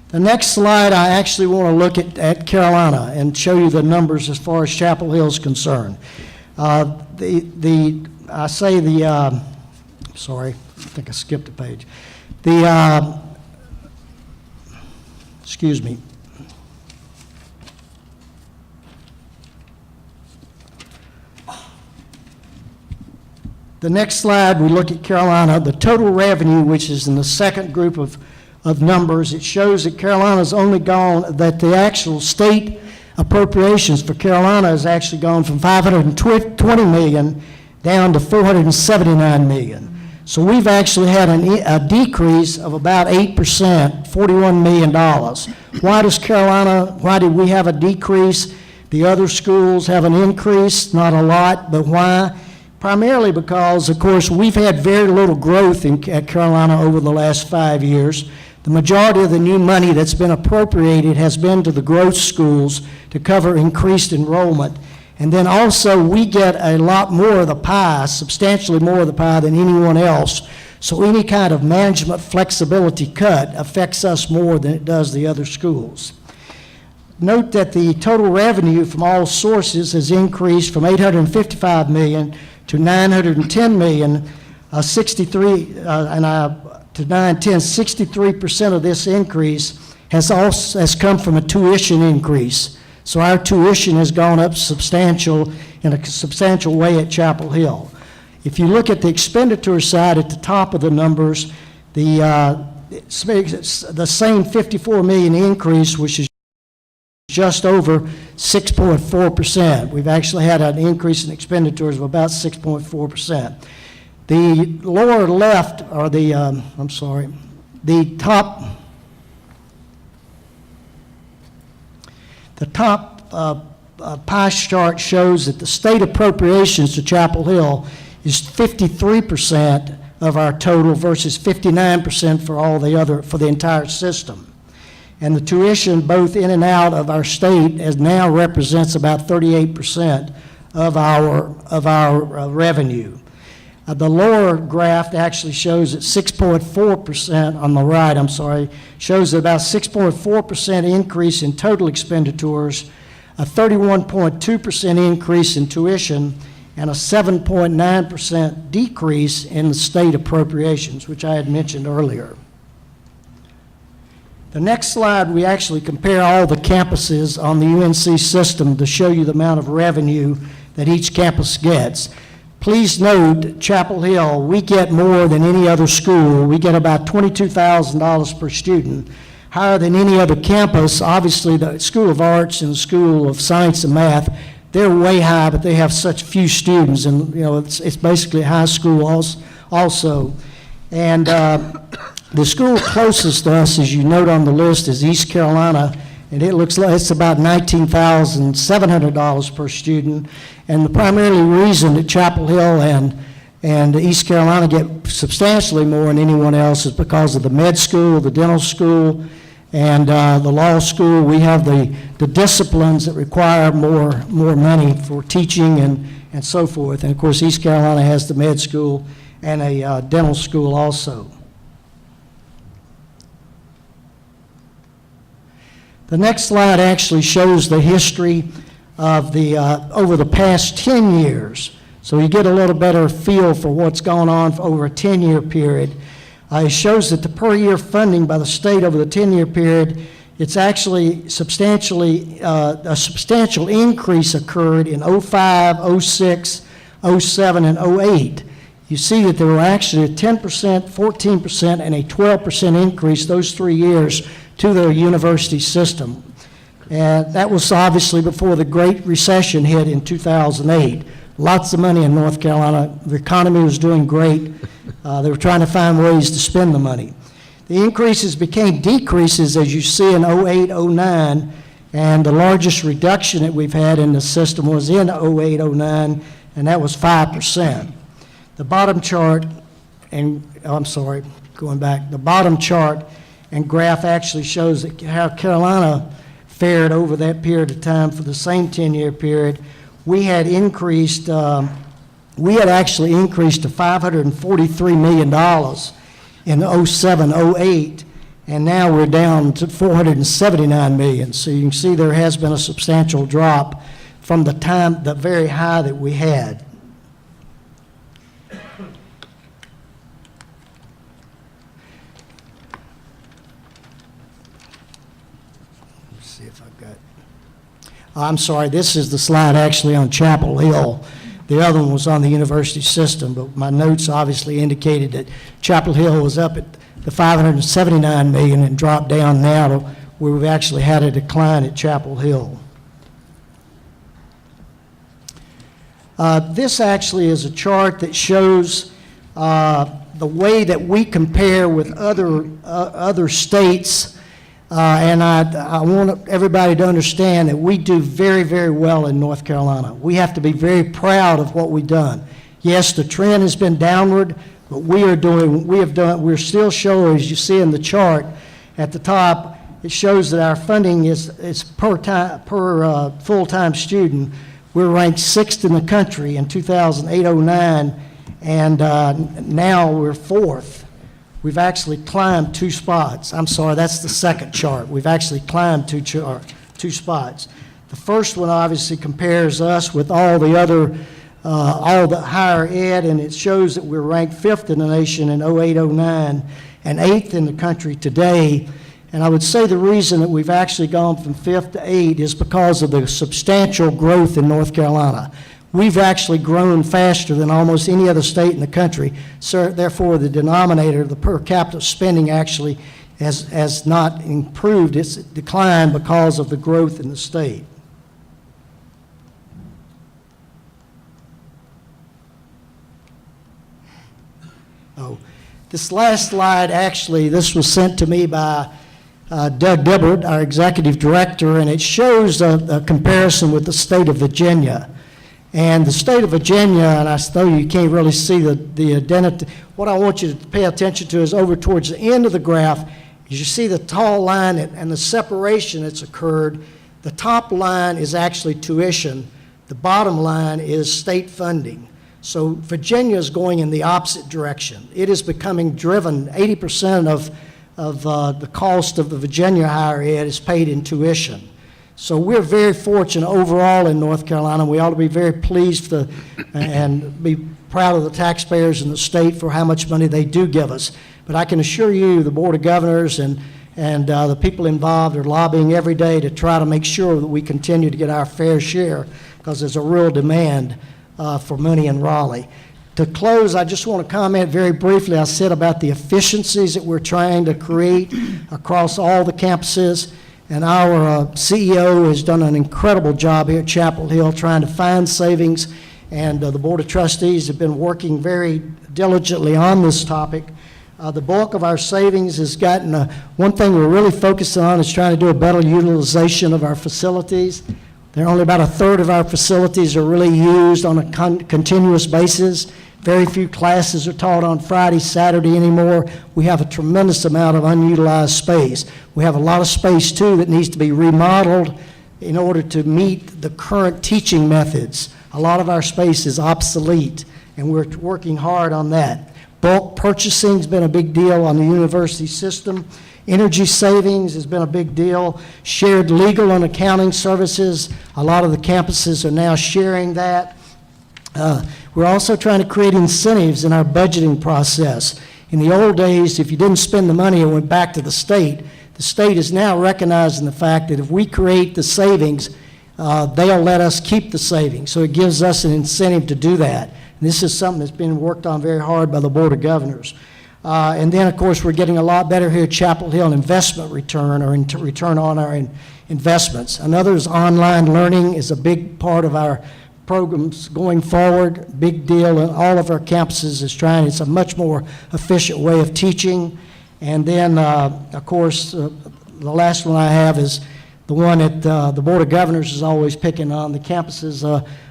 The next slide, I actually want to look at Carolina and show you the numbers as far as Chapel Hill is concerned. Sorry, I think I skipped a page. Excuse me. The next slide, we look at Carolina. The total revenue, which is in the second group of numbers, it shows that Carolina's only gone, that the actual state appropriations for Carolina has actually gone from $520 million down to $479 million. So we've actually had a decrease of about 8%, $41 million. Why did we have a decrease? The other schools have an increase, not a lot, but why? Primarily because, of course, we've had very little growth at Carolina over the last 5 years. The majority of the new money that's been appropriated has been to the growth schools to cover increased enrollment. And then also, we get a lot more of the pie, substantially more of the pie than anyone else. So any kind of management flexibility cut affects us more than it does the other schools. Note that the total revenue from all sources has increased from $855 million to $910 million, 63% of this increase has come from a tuition increase. So our tuition has gone up in a substantial way at Chapel Hill. If you look at the expenditure side at the top of the numbers, the same $54 million increase, which is just over 6.4%. We've actually had an increase in expenditures of about 6.4%. The lower left, or the top pie chart shows that the state appropriations to Chapel Hill is 53% of our total versus 59% for the entire system. And the tuition, both in and out of our state, now represents about 38% of our revenue. The lower graph actually shows that 6.4% on the right, shows that about 6.4% increase in total expenditures, a 31.2% increase in tuition, and a 7.9% decrease in the state appropriations, which I had mentioned earlier. The next slide, we actually compare all the campuses on the UNC system to show you the amount of revenue that each campus gets. Please note, Chapel Hill, we get more than any other school. We get about $22,000 per student, higher than any other campus. Obviously, the School of Arts and the School of Science and Math, they're way high, but they have such few students, and it's basically a high school also. And the school closest to us, as you note on the list, is East Carolina, and it looks like it's about $19,700 per student. And the primary reason that Chapel Hill and East Carolina get substantially more than anyone else is because of the med school, the dental school, and the law school. We have the disciplines that require more money for teaching and so forth. And of course, East Carolina has the med school and a dental school also. The next slide actually shows the history of over the past 10 years. So you get a little better feel for what's going on for over a 10-year period. It shows that the per year funding by the state over the 10-year period, it's actually a substantial increase occurred in 05, 06, 07, and 08. You see that there were actually a 10%, 14%, and a 12% increase those 3 years to the university system. And that was obviously before the Great Recession hit in 2008. Lots of money in North Carolina. The economy was doing great. They were trying to find ways to spend the money. The increases became decreases, as you see in 08, 09, and the largest reduction that we've had in the system was in 08, 09, and that was 5%. The bottom chart, the bottom chart and graph actually shows that how Carolina fared over that period of time for the same 10-year period. We had actually increased to $543 million in 07, 08, and now we're down to $479 million. So you can see there has been a substantial drop from the very high that we had. I'm sorry, this is the slide actually on Chapel Hill. The other one was on the university system, but my notes obviously indicated that Chapel Hill was up at the $579 million and dropped down now to where we've actually had a decline at Chapel Hill. This actually is a chart that shows the way that we compare with other states. And I want everybody to understand that we do very, very well in North Carolina. We have to be very proud of what we've done. Yes, the trend has been downward, but we're still showing, as you see in the chart at the top, it shows that our funding is per full-time student. We're ranked 6th in the country in 2008-09, and now we're 4th. We've actually climbed 2 spots. I'm sorry, that's the second chart. We've actually climbed 2 spots. The first one obviously compares us with all the higher ed, and it shows that we're ranked 5th in the nation in 08-09 and 8th in the country today. And I would say the reason that we've actually gone from 5th to 8th is because of the substantial growth in North Carolina. We've actually grown faster than almost any other state in the country. So therefore, the denominator, the per capita spending actually has not improved. It's declined because of the growth in the state. This last slide, actually, this was sent to me by Doug Dibbert, our executive director, and it shows a comparison with the state of Virginia. And the state of Virginia, and I know you can't really see the identity, what I want you to pay attention to is over towards the end of the graph, as you see the tall line and the separation that's occurred. The top line is actually tuition. The bottom line is state funding. So Virginia is going in the opposite direction. It is becoming driven, 80% of the cost of the Virginia higher ed is paid in tuition. So we're very fortunate overall in North Carolina. We ought to be very pleased and be proud of the taxpayers in the state for how much money they do give us. But I can assure you, the Board of Governors and the people involved are lobbying every day to try to make sure that we continue to get our fair share, because there's a real demand for money in Raleigh. To close, I just want to comment very briefly. I said about the efficiencies that we're trying to create across all the campuses, and our CEO has done an incredible job here at Chapel Hill trying to find savings, and the Board of Trustees have been working very diligently on this topic. The bulk of our savings has gotten, one thing we're really focused on is trying to do a better utilization of our facilities. There are only about a third of our facilities are really used on a continuous basis. Very few classes are taught on Friday, Saturday anymore. We have a tremendous amount of unutilized space. We have a lot of space, too, that needs to be remodeled in order to meet the current teaching methods. A lot of our space is obsolete, and we're working hard on that. Bulk purchasing has been a big deal on the university system. Energy savings has been a big deal. Shared legal and accounting services, a lot of the campuses are now sharing that. We're also trying to create incentives in our budgeting process. In the old days, if you didn't spend the money, it went back to the state. The state is now recognizing the fact that if we create the savings, they'll let us keep the savings. So it gives us an incentive to do that. And this is something that's been worked on very hard by the Board of Governors. And then, of course, we're getting a lot better here at Chapel Hill investment return, or return on our investments. Another is online learning is a big part of our programs going forward. Big deal in all of our campuses is trying. It's a much more efficient way of teaching. And then, of course, the last one I have is the one that the Board of Governors is always picking on. The campuses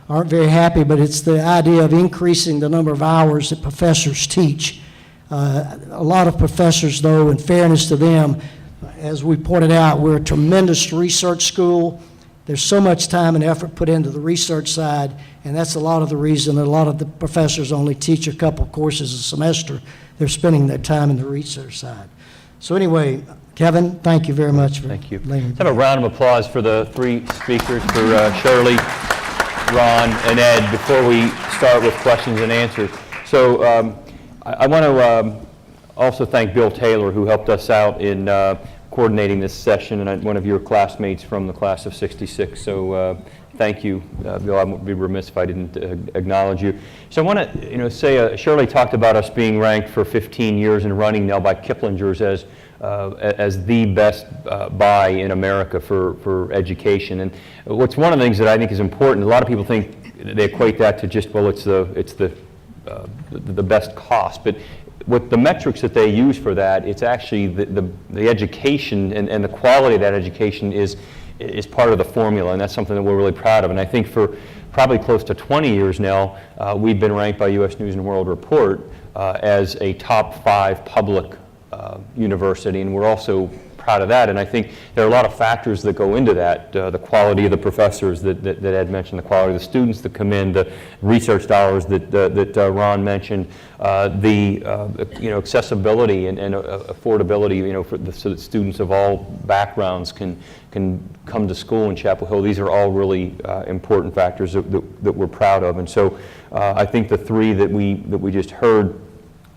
aren't very happy, but it's the idea of increasing the number of hours that professors teach. A lot of professors, though, in fairness to them, as we pointed out, we're a tremendous research school. There's so much time and effort put into the research side, and that's a lot of the reason that a lot of the professors only teach a couple of courses a semester. They're spending their time in the research side. So anyway, Kevin, thank you very much for Thank you. laying it Let's have a down. round of applause for the three speakers, for Shirley, Ron, and Ed, before we start with questions and answers. So I want to also thank Bill Taylor, who helped us out in coordinating this session, and one of your classmates from the class of '66. So thank you, Bill. I would be remiss if I didn't acknowledge you. So I want to, say Shirley talked about us being ranked for 15 years and running now by Kiplinger's as the best buy in America for education. And what's one of the things that I think is important, a lot of people think they equate that to just, well, it's the best cost, but what the metrics that they use for that, it's actually the education and the quality of that education is part of the formula, and that's something that we're really proud of. And I think for probably close to 20 years now, we've been ranked by U.S. News and World Report as a top 5 public university, and we're also proud of that. And I think there are a lot of factors that go into that, the quality of the professors that Ed mentioned, the quality of the students that come in, the research dollars that Ron mentioned, the accessibility and affordability, so that students of all backgrounds can come to school in Chapel Hill. These are all really important factors that we're proud of. And so I think the three that we just heard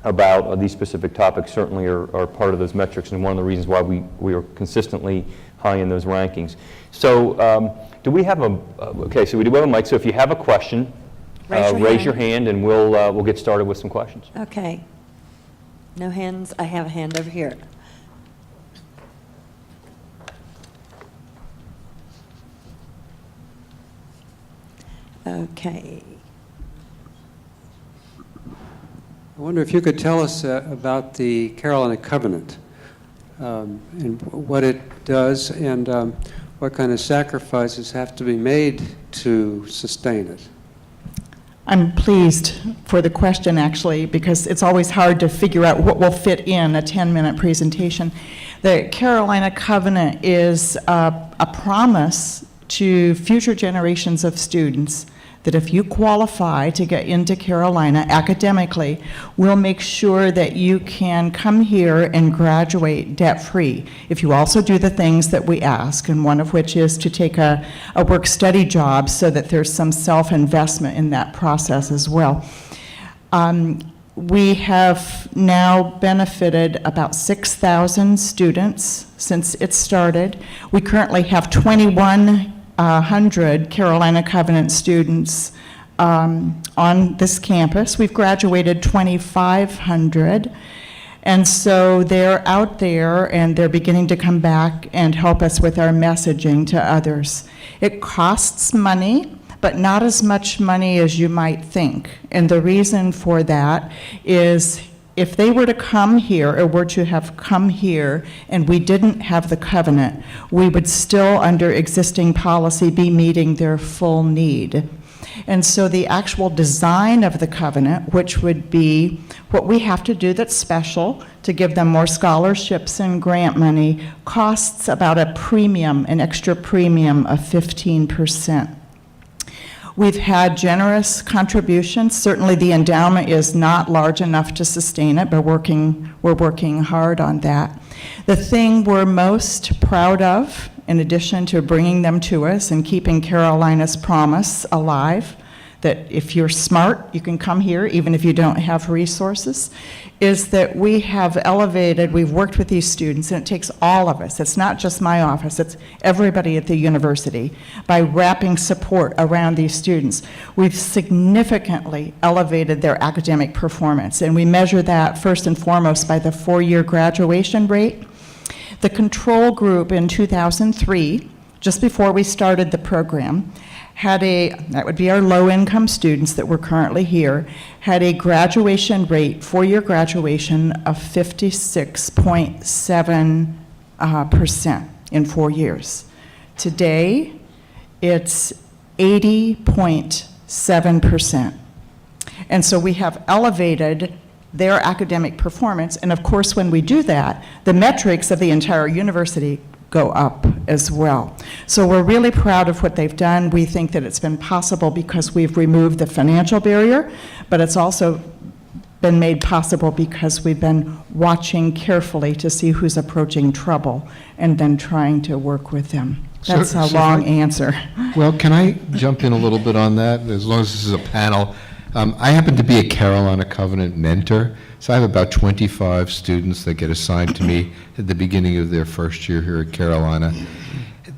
about these specific topics certainly are part of those metrics, and one of the reasons why we are consistently high in those rankings. So do we have so we do have a mic, so if you have a question, raise your hand and we'll get started with some questions. Okay. No hands. I have a hand over here. Okay. I wonder if you could tell us about the Carolina Covenant and what it does, and what kind of sacrifices have to be made to sustain it. I'm pleased for the question, actually, because it's always hard to figure out what will fit in a 10-minute presentation. The Carolina Covenant is a promise to future generations of students that if you qualify to get into Carolina academically, we'll make sure that you can come here and graduate debt-free. If you also do the things that we ask, and one of which is to take a work-study job so that there's some self-investment in that process as well. We have now benefited about 6,000 students since it started. We currently have 2,100 Carolina Covenant students on this campus. We've graduated 2,500. And so they're out there and they're beginning to come back and help us with our messaging to others. It costs money, but not as much money as you might think. And the reason for that is if they were to come here or were to have come here and we didn't have the covenant, we would still, under existing policy, be meeting their full need. And so the actual design of the covenant, which would be what we have to do that's special to give them more scholarships and grant money, costs about a premium, an extra premium of 15%. We've had generous contributions. Certainly the endowment is not large enough to sustain it, but we're working hard on that. The thing we're most proud of, in addition to bringing them to us and keeping Carolina's promise alive, that if you're smart, you can come here even if you don't have resources, is that we have elevated, we've worked with these students, and it takes all of us. It's not just my office, it's everybody at the university. By wrapping support around these students, we've significantly elevated their academic performance, and we measure that first and foremost by the 4-year graduation rate. The control group in 2003, just before we started the program, that would be our low-income students that were currently here, had a graduation rate, 4-year graduation of 56.7% in 4 years. Today, it's 80.7%. And so we have elevated their academic performance, and of course, when we do that, the metrics of the entire university go up as well. So we're really proud of what they've done. We think that it's been possible because we've removed the financial barrier, but it's also been made possible because we've been watching carefully to see who's approaching trouble and then trying to work with them. That's a long answer. Well, can I jump in a little bit on that, as long as this is a panel? I happen to be a Carolina Covenant mentor, so I have about 25 students that get assigned to me at the beginning of their first year here at Carolina.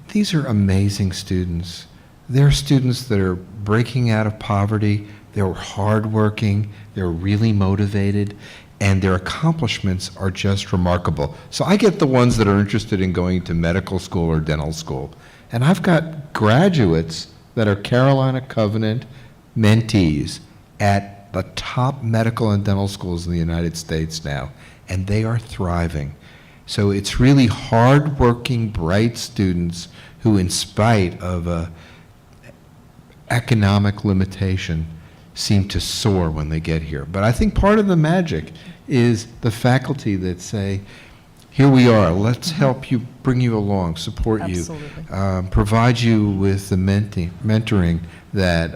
These are amazing students. They're students that are breaking out of poverty, they're hardworking, they're really motivated, and their accomplishments are just remarkable. So I get the ones that are interested in going to medical school or dental school, and I've got graduates that are Carolina Covenant mentees at the top medical and dental schools in the United States now, and they are thriving. So it's really hardworking, bright students who, in spite of a economic limitation, seem to soar when they get here. But I think part of the magic is the faculty that say, here we are, let's help you, bring you along, support Absolutely. you, provide you with the mentoring that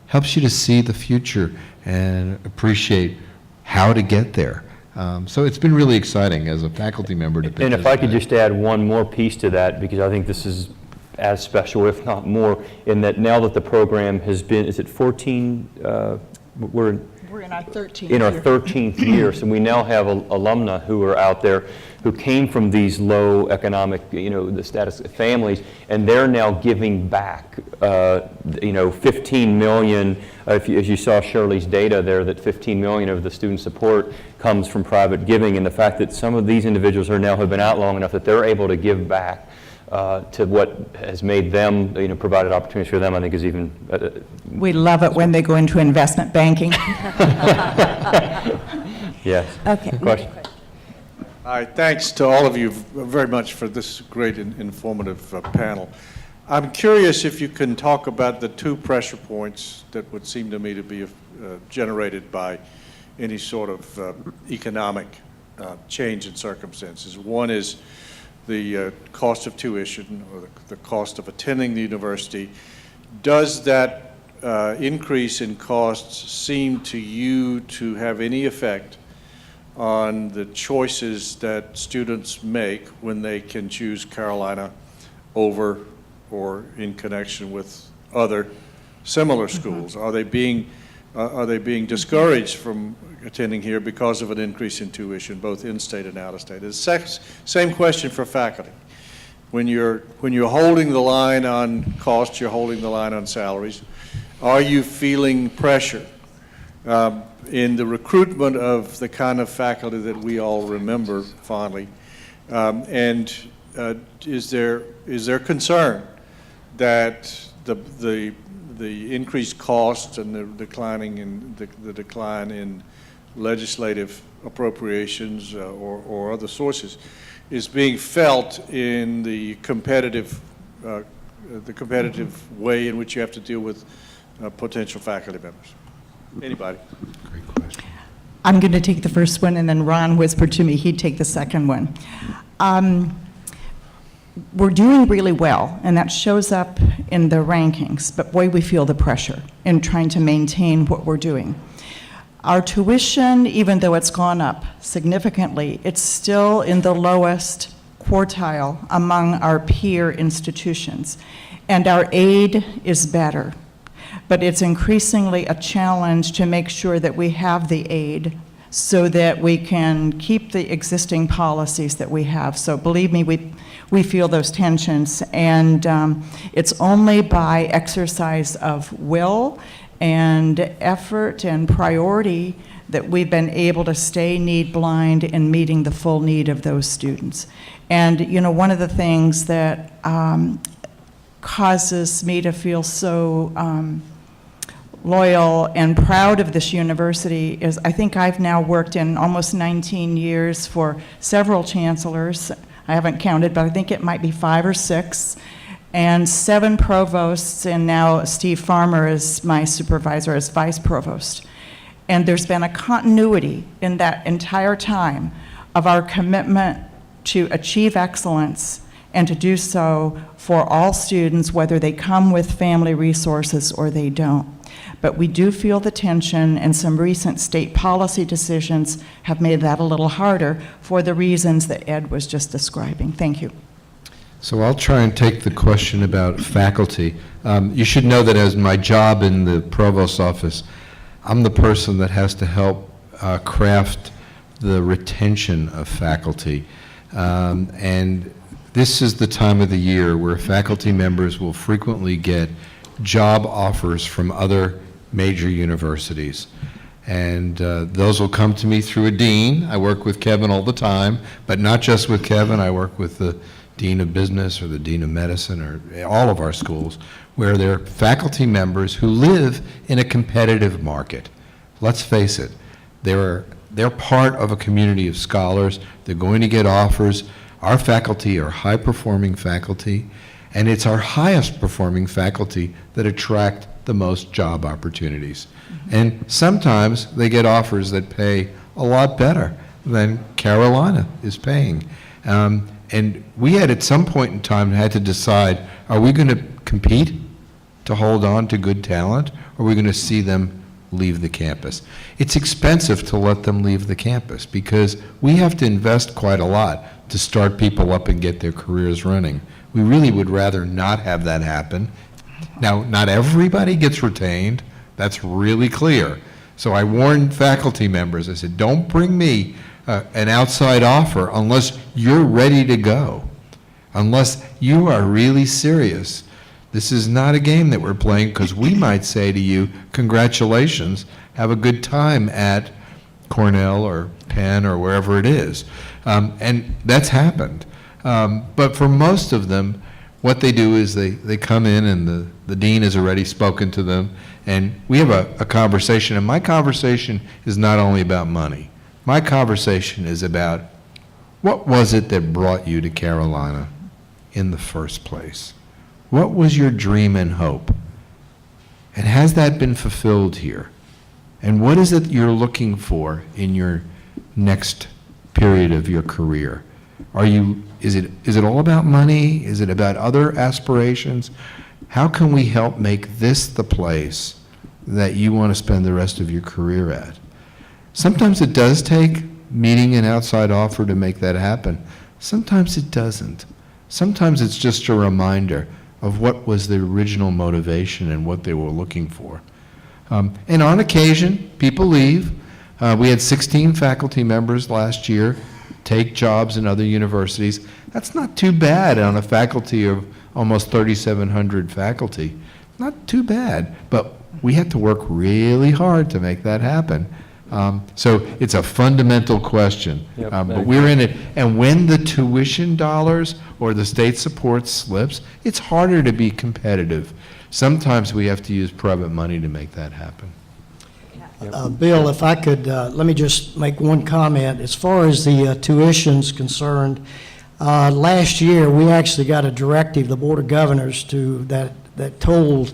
helps you to see the future and appreciate how to get there. So it's been really exciting as a faculty member to participate. And if I could just add one more piece to that, because I think this is as special, if not more, in that now that the program has been, is it 14, we're in our 13th in our year. 13th year, so we now have alumna who are out there who came from these low economic, the status families, and they're now giving back, 15 million, as you saw Shirley's data there, that 15 million of the student support comes from private giving, and the fact that some of these individuals have been out long enough that they're able to give back to what has made them, provided opportunities for them, I think is even... We love it when they go into investment banking. Yes. Okay. Question? All right, thanks to all of you very much for this great and informative panel. I'm curious if you can talk about the two pressure points that would seem to me to be generated by any sort of economic change in circumstances. One is the cost of tuition or the cost of attending the university. Does that increase in costs seem to you to have any effect on the choices that students make when they can choose Carolina over or in connection with other similar schools? Are they being discouraged from attending here because of an increase in tuition, both in-state and out-of-state? It's the same question for faculty. When you're holding the line on costs, you're holding the line on salaries. Are you feeling pressure in the recruitment of the kind of faculty that we all remember fondly? And is there concern that the increased costs and the decline in legislative appropriations or other sources is being felt in the competitive way in which you have to deal with potential faculty members? Anybody? Great question. I'm going to take the first one, and then Ron whispered to me he'd take the second one. We're doing really well, and that shows up in the rankings, but boy, we feel the pressure in trying to maintain what we're doing. Our tuition, even though it's gone up significantly, it's still in the lowest quartile among our peer institutions, and our aid is better. But it's increasingly a challenge to make sure that we have the aid so that we can keep the existing policies that we have. So believe me, we feel those tensions, and it's only by exercise of will and effort and priority that we've been able to stay need blind in meeting the full need of those students. And you know, one of the things that causes me to feel so loyal and proud of this university is I think I've now worked in almost 19 years for several chancellors. I haven't counted, but I think it might be 5 or 6, and 7 provosts, and now Steve Farmer is my supervisor as vice provost. And there's been a continuity in that entire time of our commitment to achieve excellence and to do so for all students, whether they come with family resources or they don't. But we do feel the tension, and some recent state policy decisions have made that a little harder for the reasons that Ed was just describing. Thank you. So I'll try and take the question about faculty. You should know that as my job in the Provost's office, I'm the person that has to help craft the retention of faculty. And this is the time of the year where faculty members will frequently get job offers from other major universities. And those will come to me through a dean. I work with Kevin all the time, but not just with Kevin. I work with the dean of business or the dean of medicine or all of our schools, where they're faculty members who live in a competitive market. Let's face it, they're part of a community of scholars. They're going to get offers. Our faculty are high-performing faculty, and it's our highest performing faculty that attract the most job opportunities. And sometimes they get offers that pay a lot better than Carolina is paying. And we had at some point in time had to decide, are we going to compete to hold on to good talent, or are we going to see them leave the campus? It's expensive to let them leave the campus because we have to invest quite a lot to start people up and get their careers running. We really would rather not have that happen. Now, not everybody gets retained. That's really clear. So I warned faculty members. I said, don't bring me an outside offer unless you're ready to go, unless you are really serious. This is not a game that we're playing, because we might say to you, congratulations, have a good time at Cornell or Penn or wherever it is. And that's happened. But for most of them, what they do is they come in, and the dean has already spoken to them, and we have a conversation. And my conversation is not only about money. My conversation is about, what was it that brought you to Carolina in the first place? What was your dream and hope? And has that been fulfilled here? And what is it you're looking for in your next period of your career? Is it all about money? Is it about other aspirations? how can we help make this the place that you want to spend the rest of your career at? Sometimes it does take meeting an outside offer to make that happen. Sometimes it doesn't. Sometimes it's just a reminder of what was the original motivation and what they were looking for. And on occasion, people leave. We had 16 faculty members last year take jobs in other universities. That's not too bad on a faculty of almost 3,700 faculty. Not too bad, but we had to work really hard to make that happen. So it's a fundamental question, Yep, but we're in it. And when the tuition dollars or the state support slips, it's harder to be competitive. Sometimes we have to use private money to make that happen. Bill, if I could, let me just make one comment. As far as the tuition's concerned, last year, we actually got a directive, the Board of Governors, that told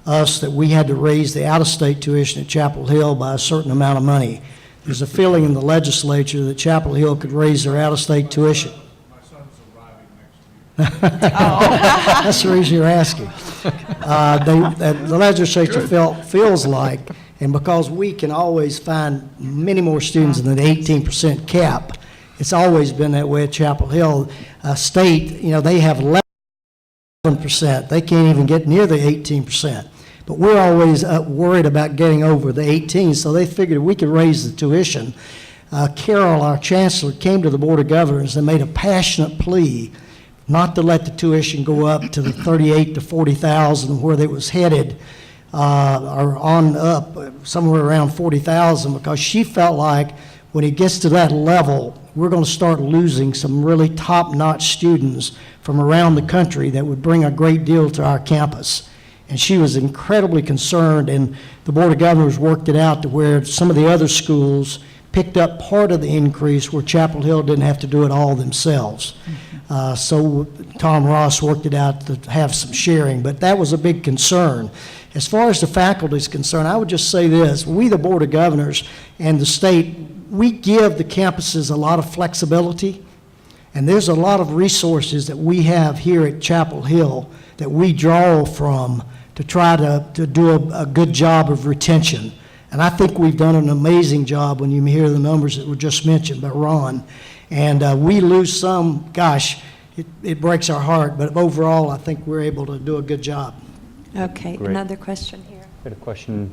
us that we had to raise the out-of-state tuition at Chapel Hill by a certain amount of money. There's a feeling in the legislature that Chapel Hill could raise their out-of-state tuition. My son's arriving next week. That's the reason you're asking. The legislature feels like, and because we can always find many more students than the 18% cap, it's always been that way at Chapel Hill. State, they have 11%. They can't even get near the 18%. But we're always worried about getting over the 18, so they figured we could raise the tuition. Carol, our chancellor, came to the Board of Governors and made a passionate plea not to let the tuition go up to the 38 to 40,000 where it was headed, or on up somewhere around 40,000, because she felt like when it gets to that level, we're going to start losing some really top-notch students from around the country that would bring a great deal to our campus. And she was incredibly concerned, and the Board of Governors worked it out to where some of the other schools picked up part of the increase where Chapel Hill didn't have to do it all themselves. So Tom Ross worked it out to have some sharing, but that was a big concern. As far as the faculty is concerned, I would just say this: we, the Board of Governors and the state, we give the campuses a lot of flexibility, and there's a lot of resources that we have here at Chapel Hill that we draw from to try to do a good job of retention. And I think we've done an amazing job when you hear the numbers that were just mentioned by Ron. And we lose some, gosh, it breaks our heart, but overall, I think we're able to do a good job. Okay, Great. another question here. Got a question?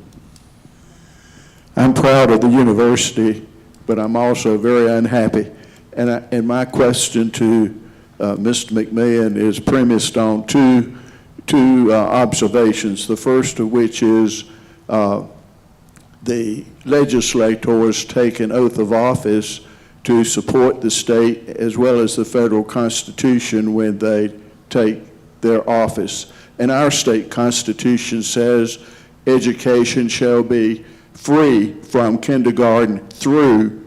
I'm proud of the university, but I'm also very unhappy. And my question to Mr. McMahon is premised on two observations. The first of which is the legislators take an oath of office to support the state as well as the federal Constitution when they take their office. And our state Constitution says education shall be free from kindergarten through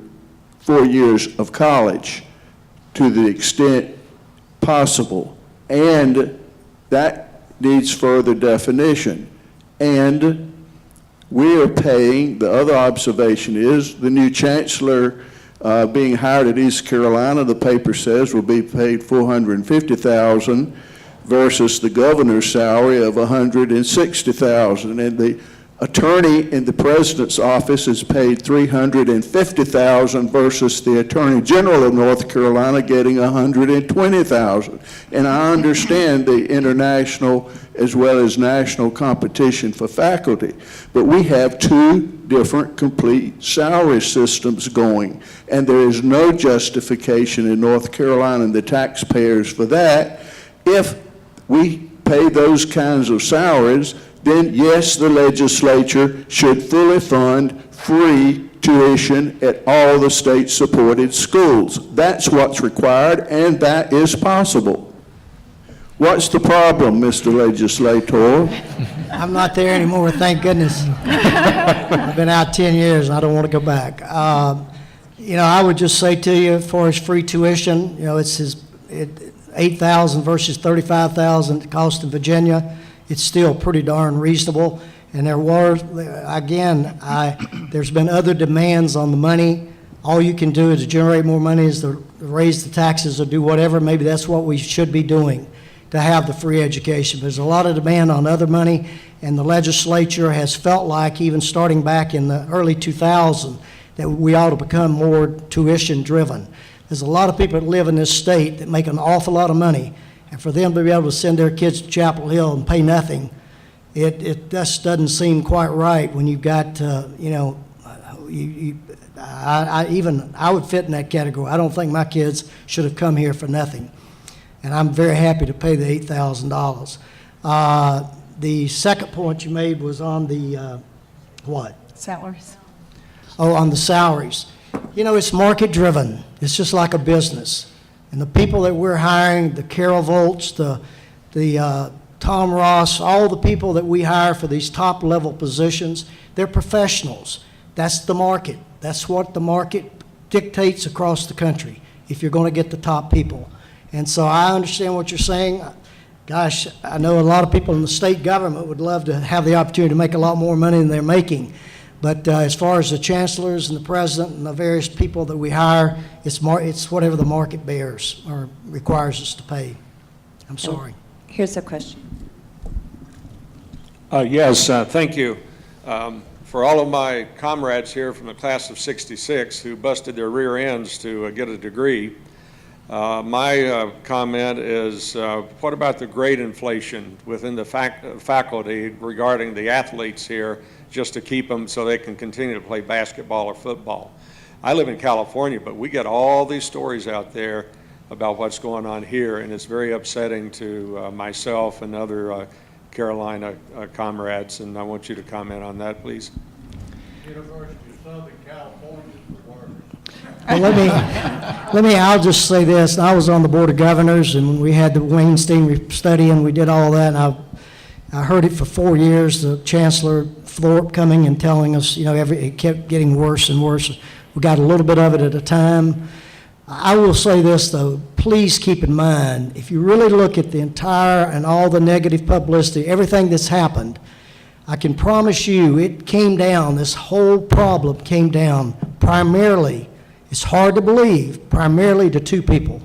4 years of college to the extent possible. And that needs further definition. And we are paying, the other observation is, the new chancellor being hired at East Carolina, the paper says, will be paid $450,000 versus the governor's salary of $160,000. And the attorney in the president's office is paid $350,000 versus the attorney general of North Carolina getting $120,000. And I understand the international as well as national competition for faculty, but we have two different complete salary systems going, and there is no justification in North Carolina and the taxpayers for that. If we pay those kinds of salaries, then yes, the legislature should fully fund free tuition at all the state-supported schools. That's what's required, and that is possible. What's the problem, Mr. Legislator? I'm not there anymore, thank goodness. I've been out 10 years, and I don't want to go back. I would just say to you, as far as free tuition, it's $8,000 versus $35,000 it cost in Virginia. It's still pretty darn reasonable. And there's been other demands on the money. All you can do is generate more money, is to raise the taxes or do whatever. Maybe that's what we should be doing. to have the free education. There's a lot of demand on other money, and the legislature has felt like, even starting back in the early 2000s, that we ought to become more tuition-driven. There's a lot of people that live in this state that make an awful lot of money, and for them to be able to send their kids to Chapel Hill and pay nothing, it just doesn't seem quite right when you've got, I would fit in that category. I don't think my kids should have come here for nothing. And I'm very happy to pay the $8,000. The second point you made was on the, what? Salaries. Oh, on the salaries. You know, it's market-driven. It's just like a business. And the people that we're hiring, the Carol Volts, the Tom Ross, all the people that we hire for these top-level positions, they're professionals. That's the market. That's what the market dictates across the country, if you're going to get the top people. And so I understand what you're saying. Gosh, I know a lot of people in the state government would love to have the opportunity to make a lot more money than they're making. But as far as the chancellors and the president and the various people that we hire, it's whatever the market bears or requires us to pay. I'm sorry. Here's a question. Yes, thank you. For all of my comrades here from the class of '66 who busted their rear ends to get a degree, my comment is, what about the grade inflation within the faculty regarding the athletes here, just to keep them so they can continue to play basketball or football? I live in California, but we get all these stories out there about what's going on here, and it's very upsetting to myself and other Carolina comrades, and I want you to comment on that, please. University of Southern California is the worst. Well, I'll just say this. I was on the Board of Governors, and we had the Weinstein study, and we did all that, and I heard it for 4 years, the Chancellor Thorpe coming and telling us, it kept getting worse and worse. We got a little bit of it at a time. I will say this, though, please keep in mind, if you really look at the entire and all the negative publicity, everything that's happened, I can promise you it came down, this whole problem came down primarily, it's hard to believe, primarily to two people.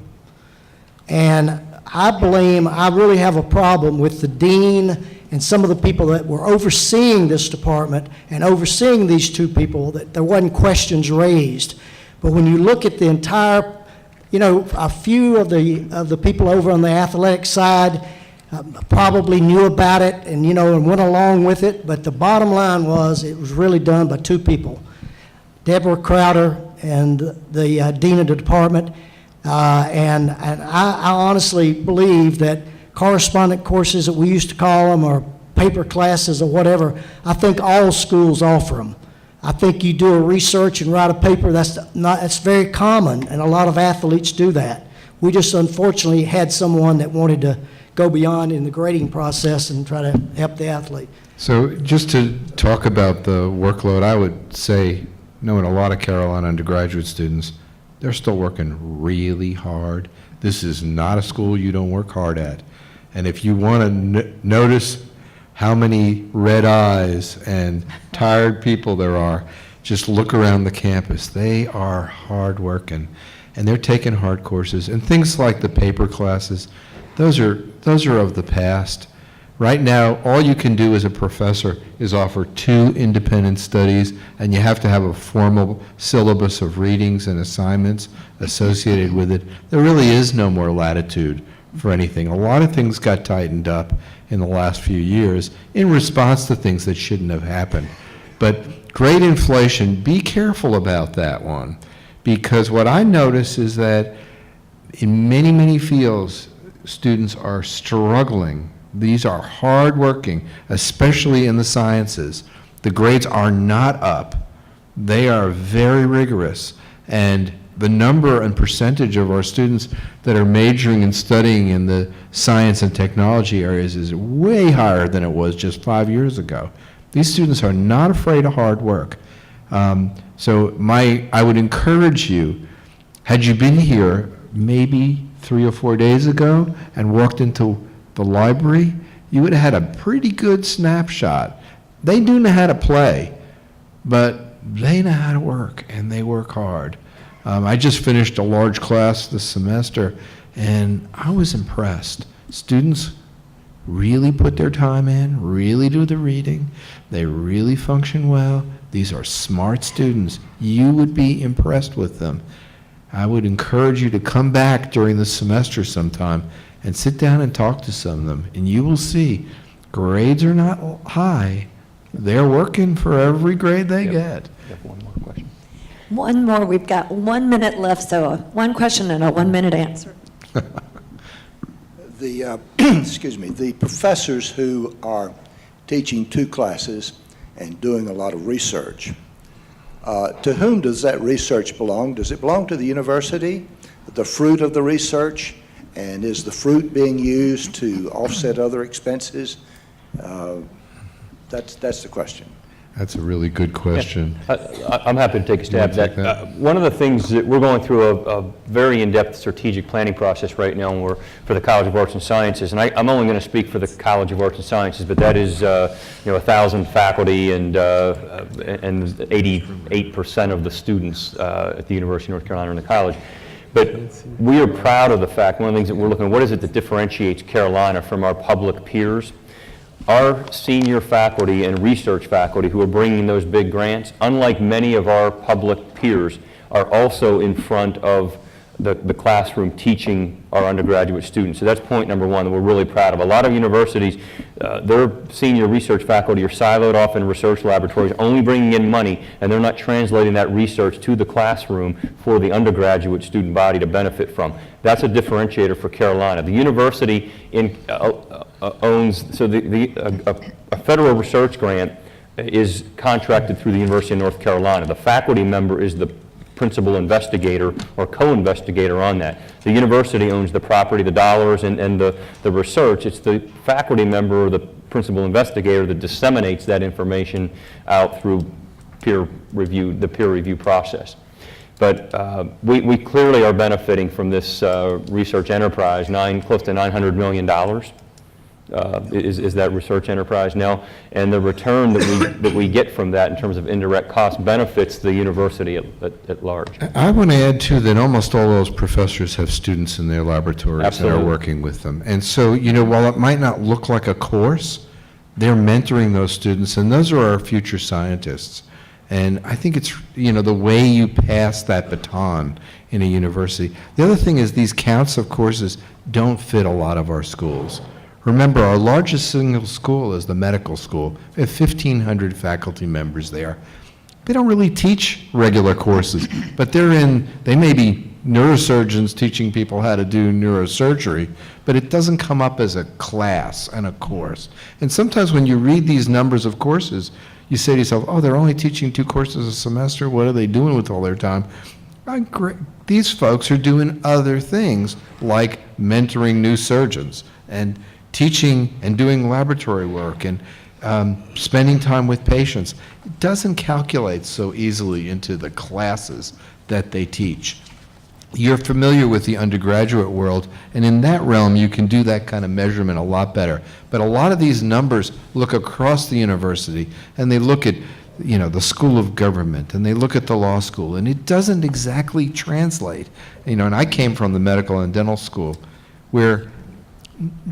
And I really have a problem with the dean and some of the people that were overseeing this department and overseeing these two people, that there wasn't questions raised. But when you look at the entire, a few of the people over on the athletic side probably knew about it and, and went along with it, but the bottom line was it was really done by two people, Deborah Crowder and the dean of the department. And I honestly believe that correspondent courses that we used to call them, or paper classes or whatever, I think all schools offer them. I think you do a research and write a paper, that's very common, and a lot of athletes do that. We just unfortunately had someone that wanted to go beyond in the grading process and try to help the athlete. So just to talk about the workload, I would say, knowing a lot of Carolina undergraduate students, they're still working really hard. This is not a school you don't work hard at. And if you want to notice how many red eyes and tired people there are, just look around the campus. They are hard working, and they're taking hard courses. And things like the paper classes, those are of the past. Right now, all you can do as a professor is offer 2 independent studies, and you have to have a formal syllabus of readings and assignments associated with it. There really is no more latitude for anything. A lot of things got tightened up in the last few years in response to things that shouldn't have happened. But grade inflation, be careful about that one, because what I notice is that in many, many fields, students are struggling. These are hardworking, especially in the sciences. The grades are not up. They are very rigorous. And the number and percentage of our students that are majoring and studying in the science and technology areas is way higher than it was just 5 years ago. These students are not afraid of hard work. So I would encourage you, had you been here maybe 3 or 4 days ago and walked into the library, you would have had a pretty good snapshot. They do know how to play, but they know how to work, and they work hard. I just finished a large class this semester, and I was impressed. Students really put their time in, really do the reading, they really function well. These are smart students. You would be impressed with them. I would encourage you to come back during the semester sometime and sit down and talk to some of them, and you will see grades are not high. They're working for every grade they get. You have one more question. One more, we've got 1 minute left, so one question and a 1 minute answer. The, excuse me, the professors who are teaching 2 classes and doing a lot of research, to whom does that research belong? Does it belong to the university, the fruit of the research, and is the fruit being used to offset other expenses? That's the question. That's a really good question. I'm happy to take a stab at that. One of the things that we're going through a very in-depth strategic planning process right now for the College of Arts and Sciences, and I'm only going to speak for the College of Arts and Sciences, but that is 1,000 faculty and 88% of the students at the University of North Carolina in the college. But we are proud of the fact, one of the things that we're looking at, what is it that differentiates Carolina from our public peers? Our senior faculty and research faculty who are bringing those big grants, unlike many of our public peers, are also in front of the classroom teaching our undergraduate students. So that's point number one that we're really proud of. A lot of universities, their senior research faculty are siloed off in research laboratories, only bringing in money, and they're not translating that research to the classroom for the undergraduate student body to benefit from. That's a differentiator for Carolina. The university owns, so a federal research grant is contracted through the University of North Carolina. The faculty member is the principal investigator or co-investigator on that. The university owns the property, the dollars, and the research. It's the faculty member or the principal investigator that disseminates that information out through the peer review process. But we clearly are benefiting from this research enterprise. Close to $900 million is that research enterprise now, and the return that we get from that in terms of indirect cost benefits the university at large. I want to add too that almost all those professors have students in their laboratories Absolutely. that are working with them. And so, while it might not look like a course, they're mentoring those students, and those are our future scientists. And I think it's, the way you pass that baton in a university. The other thing is these counts of courses don't fit a lot of our schools. Remember, our largest single school is the medical school. We have 1,500 faculty members there. They don't really teach regular courses, but they may be neurosurgeons teaching people how to do neurosurgery, but it doesn't come up as a class and a course. And sometimes when you read these numbers of courses, you say to yourself, oh, they're only teaching 2 courses a semester. What are they doing with all their time? These folks are doing other things like mentoring new surgeons and teaching and doing laboratory work and spending time with patients. It doesn't calculate so easily into the classes that they teach. You're familiar with the undergraduate world, and in that realm you can do that kind of measurement a lot better. But a lot of these numbers look across the university, and they look at the School of Government, and they look at the law school, and it doesn't exactly translate. And I came from the medical and dental school where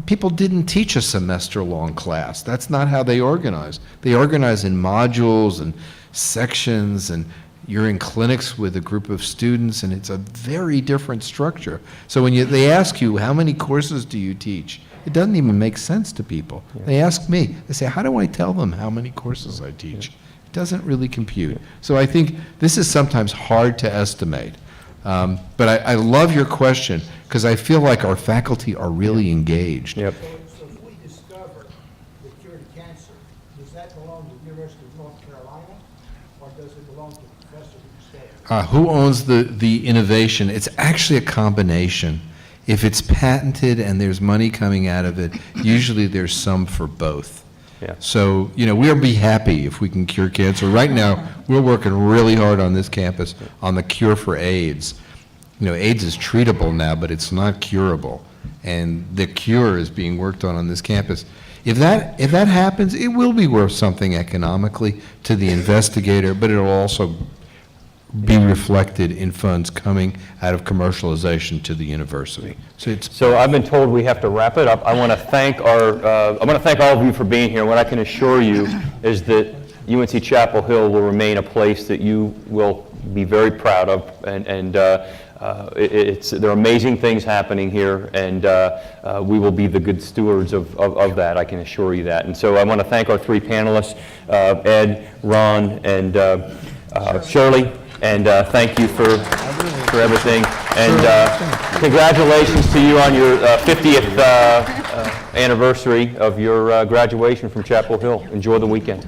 people didn't teach a semester-long class. That's not how they organize. They organize in modules and sections, and you're in clinics with a group of students, and it's a very different structure. So when they ask you, how many courses do you teach? It doesn't even make sense to people. Yeah. They ask me, they say, how do I tell them how many courses I teach? Yeah. It doesn't really compute. Yeah. So I think this is sometimes hard to estimate. But I love your question, because I feel like our faculty are really engaged. Yep. So if we discover the cure to cancer, does that belong to the University of North Carolina, or does it belong to the professor who stayed? Who owns the innovation? It's actually a combination. If it's patented and there's money coming out of it, usually there's some for both. Yeah. So, we'll be happy if we can cure cancer. Right now, we're working really hard on this campus on the cure for AIDS. AIDS is treatable now, but it's not curable. And the cure is being worked on this campus. If that happens, it will be worth something economically to the investigator, but it'll also be reflected in funds coming out of commercialization to the university. So it's So I've been told we have to wrap it up. I want to thank all of you for being here. What I can assure you is that UNC Chapel Hill will remain a place that you will be very proud of, and there are amazing things happening here, and we will be the good stewards of that, I can assure you that. And so I want to thank our three panelists, Ed, Ron, and Shirley, and thank you for everything. And congratulations to you on your 50th anniversary of your graduation from Chapel Hill. Enjoy the weekend.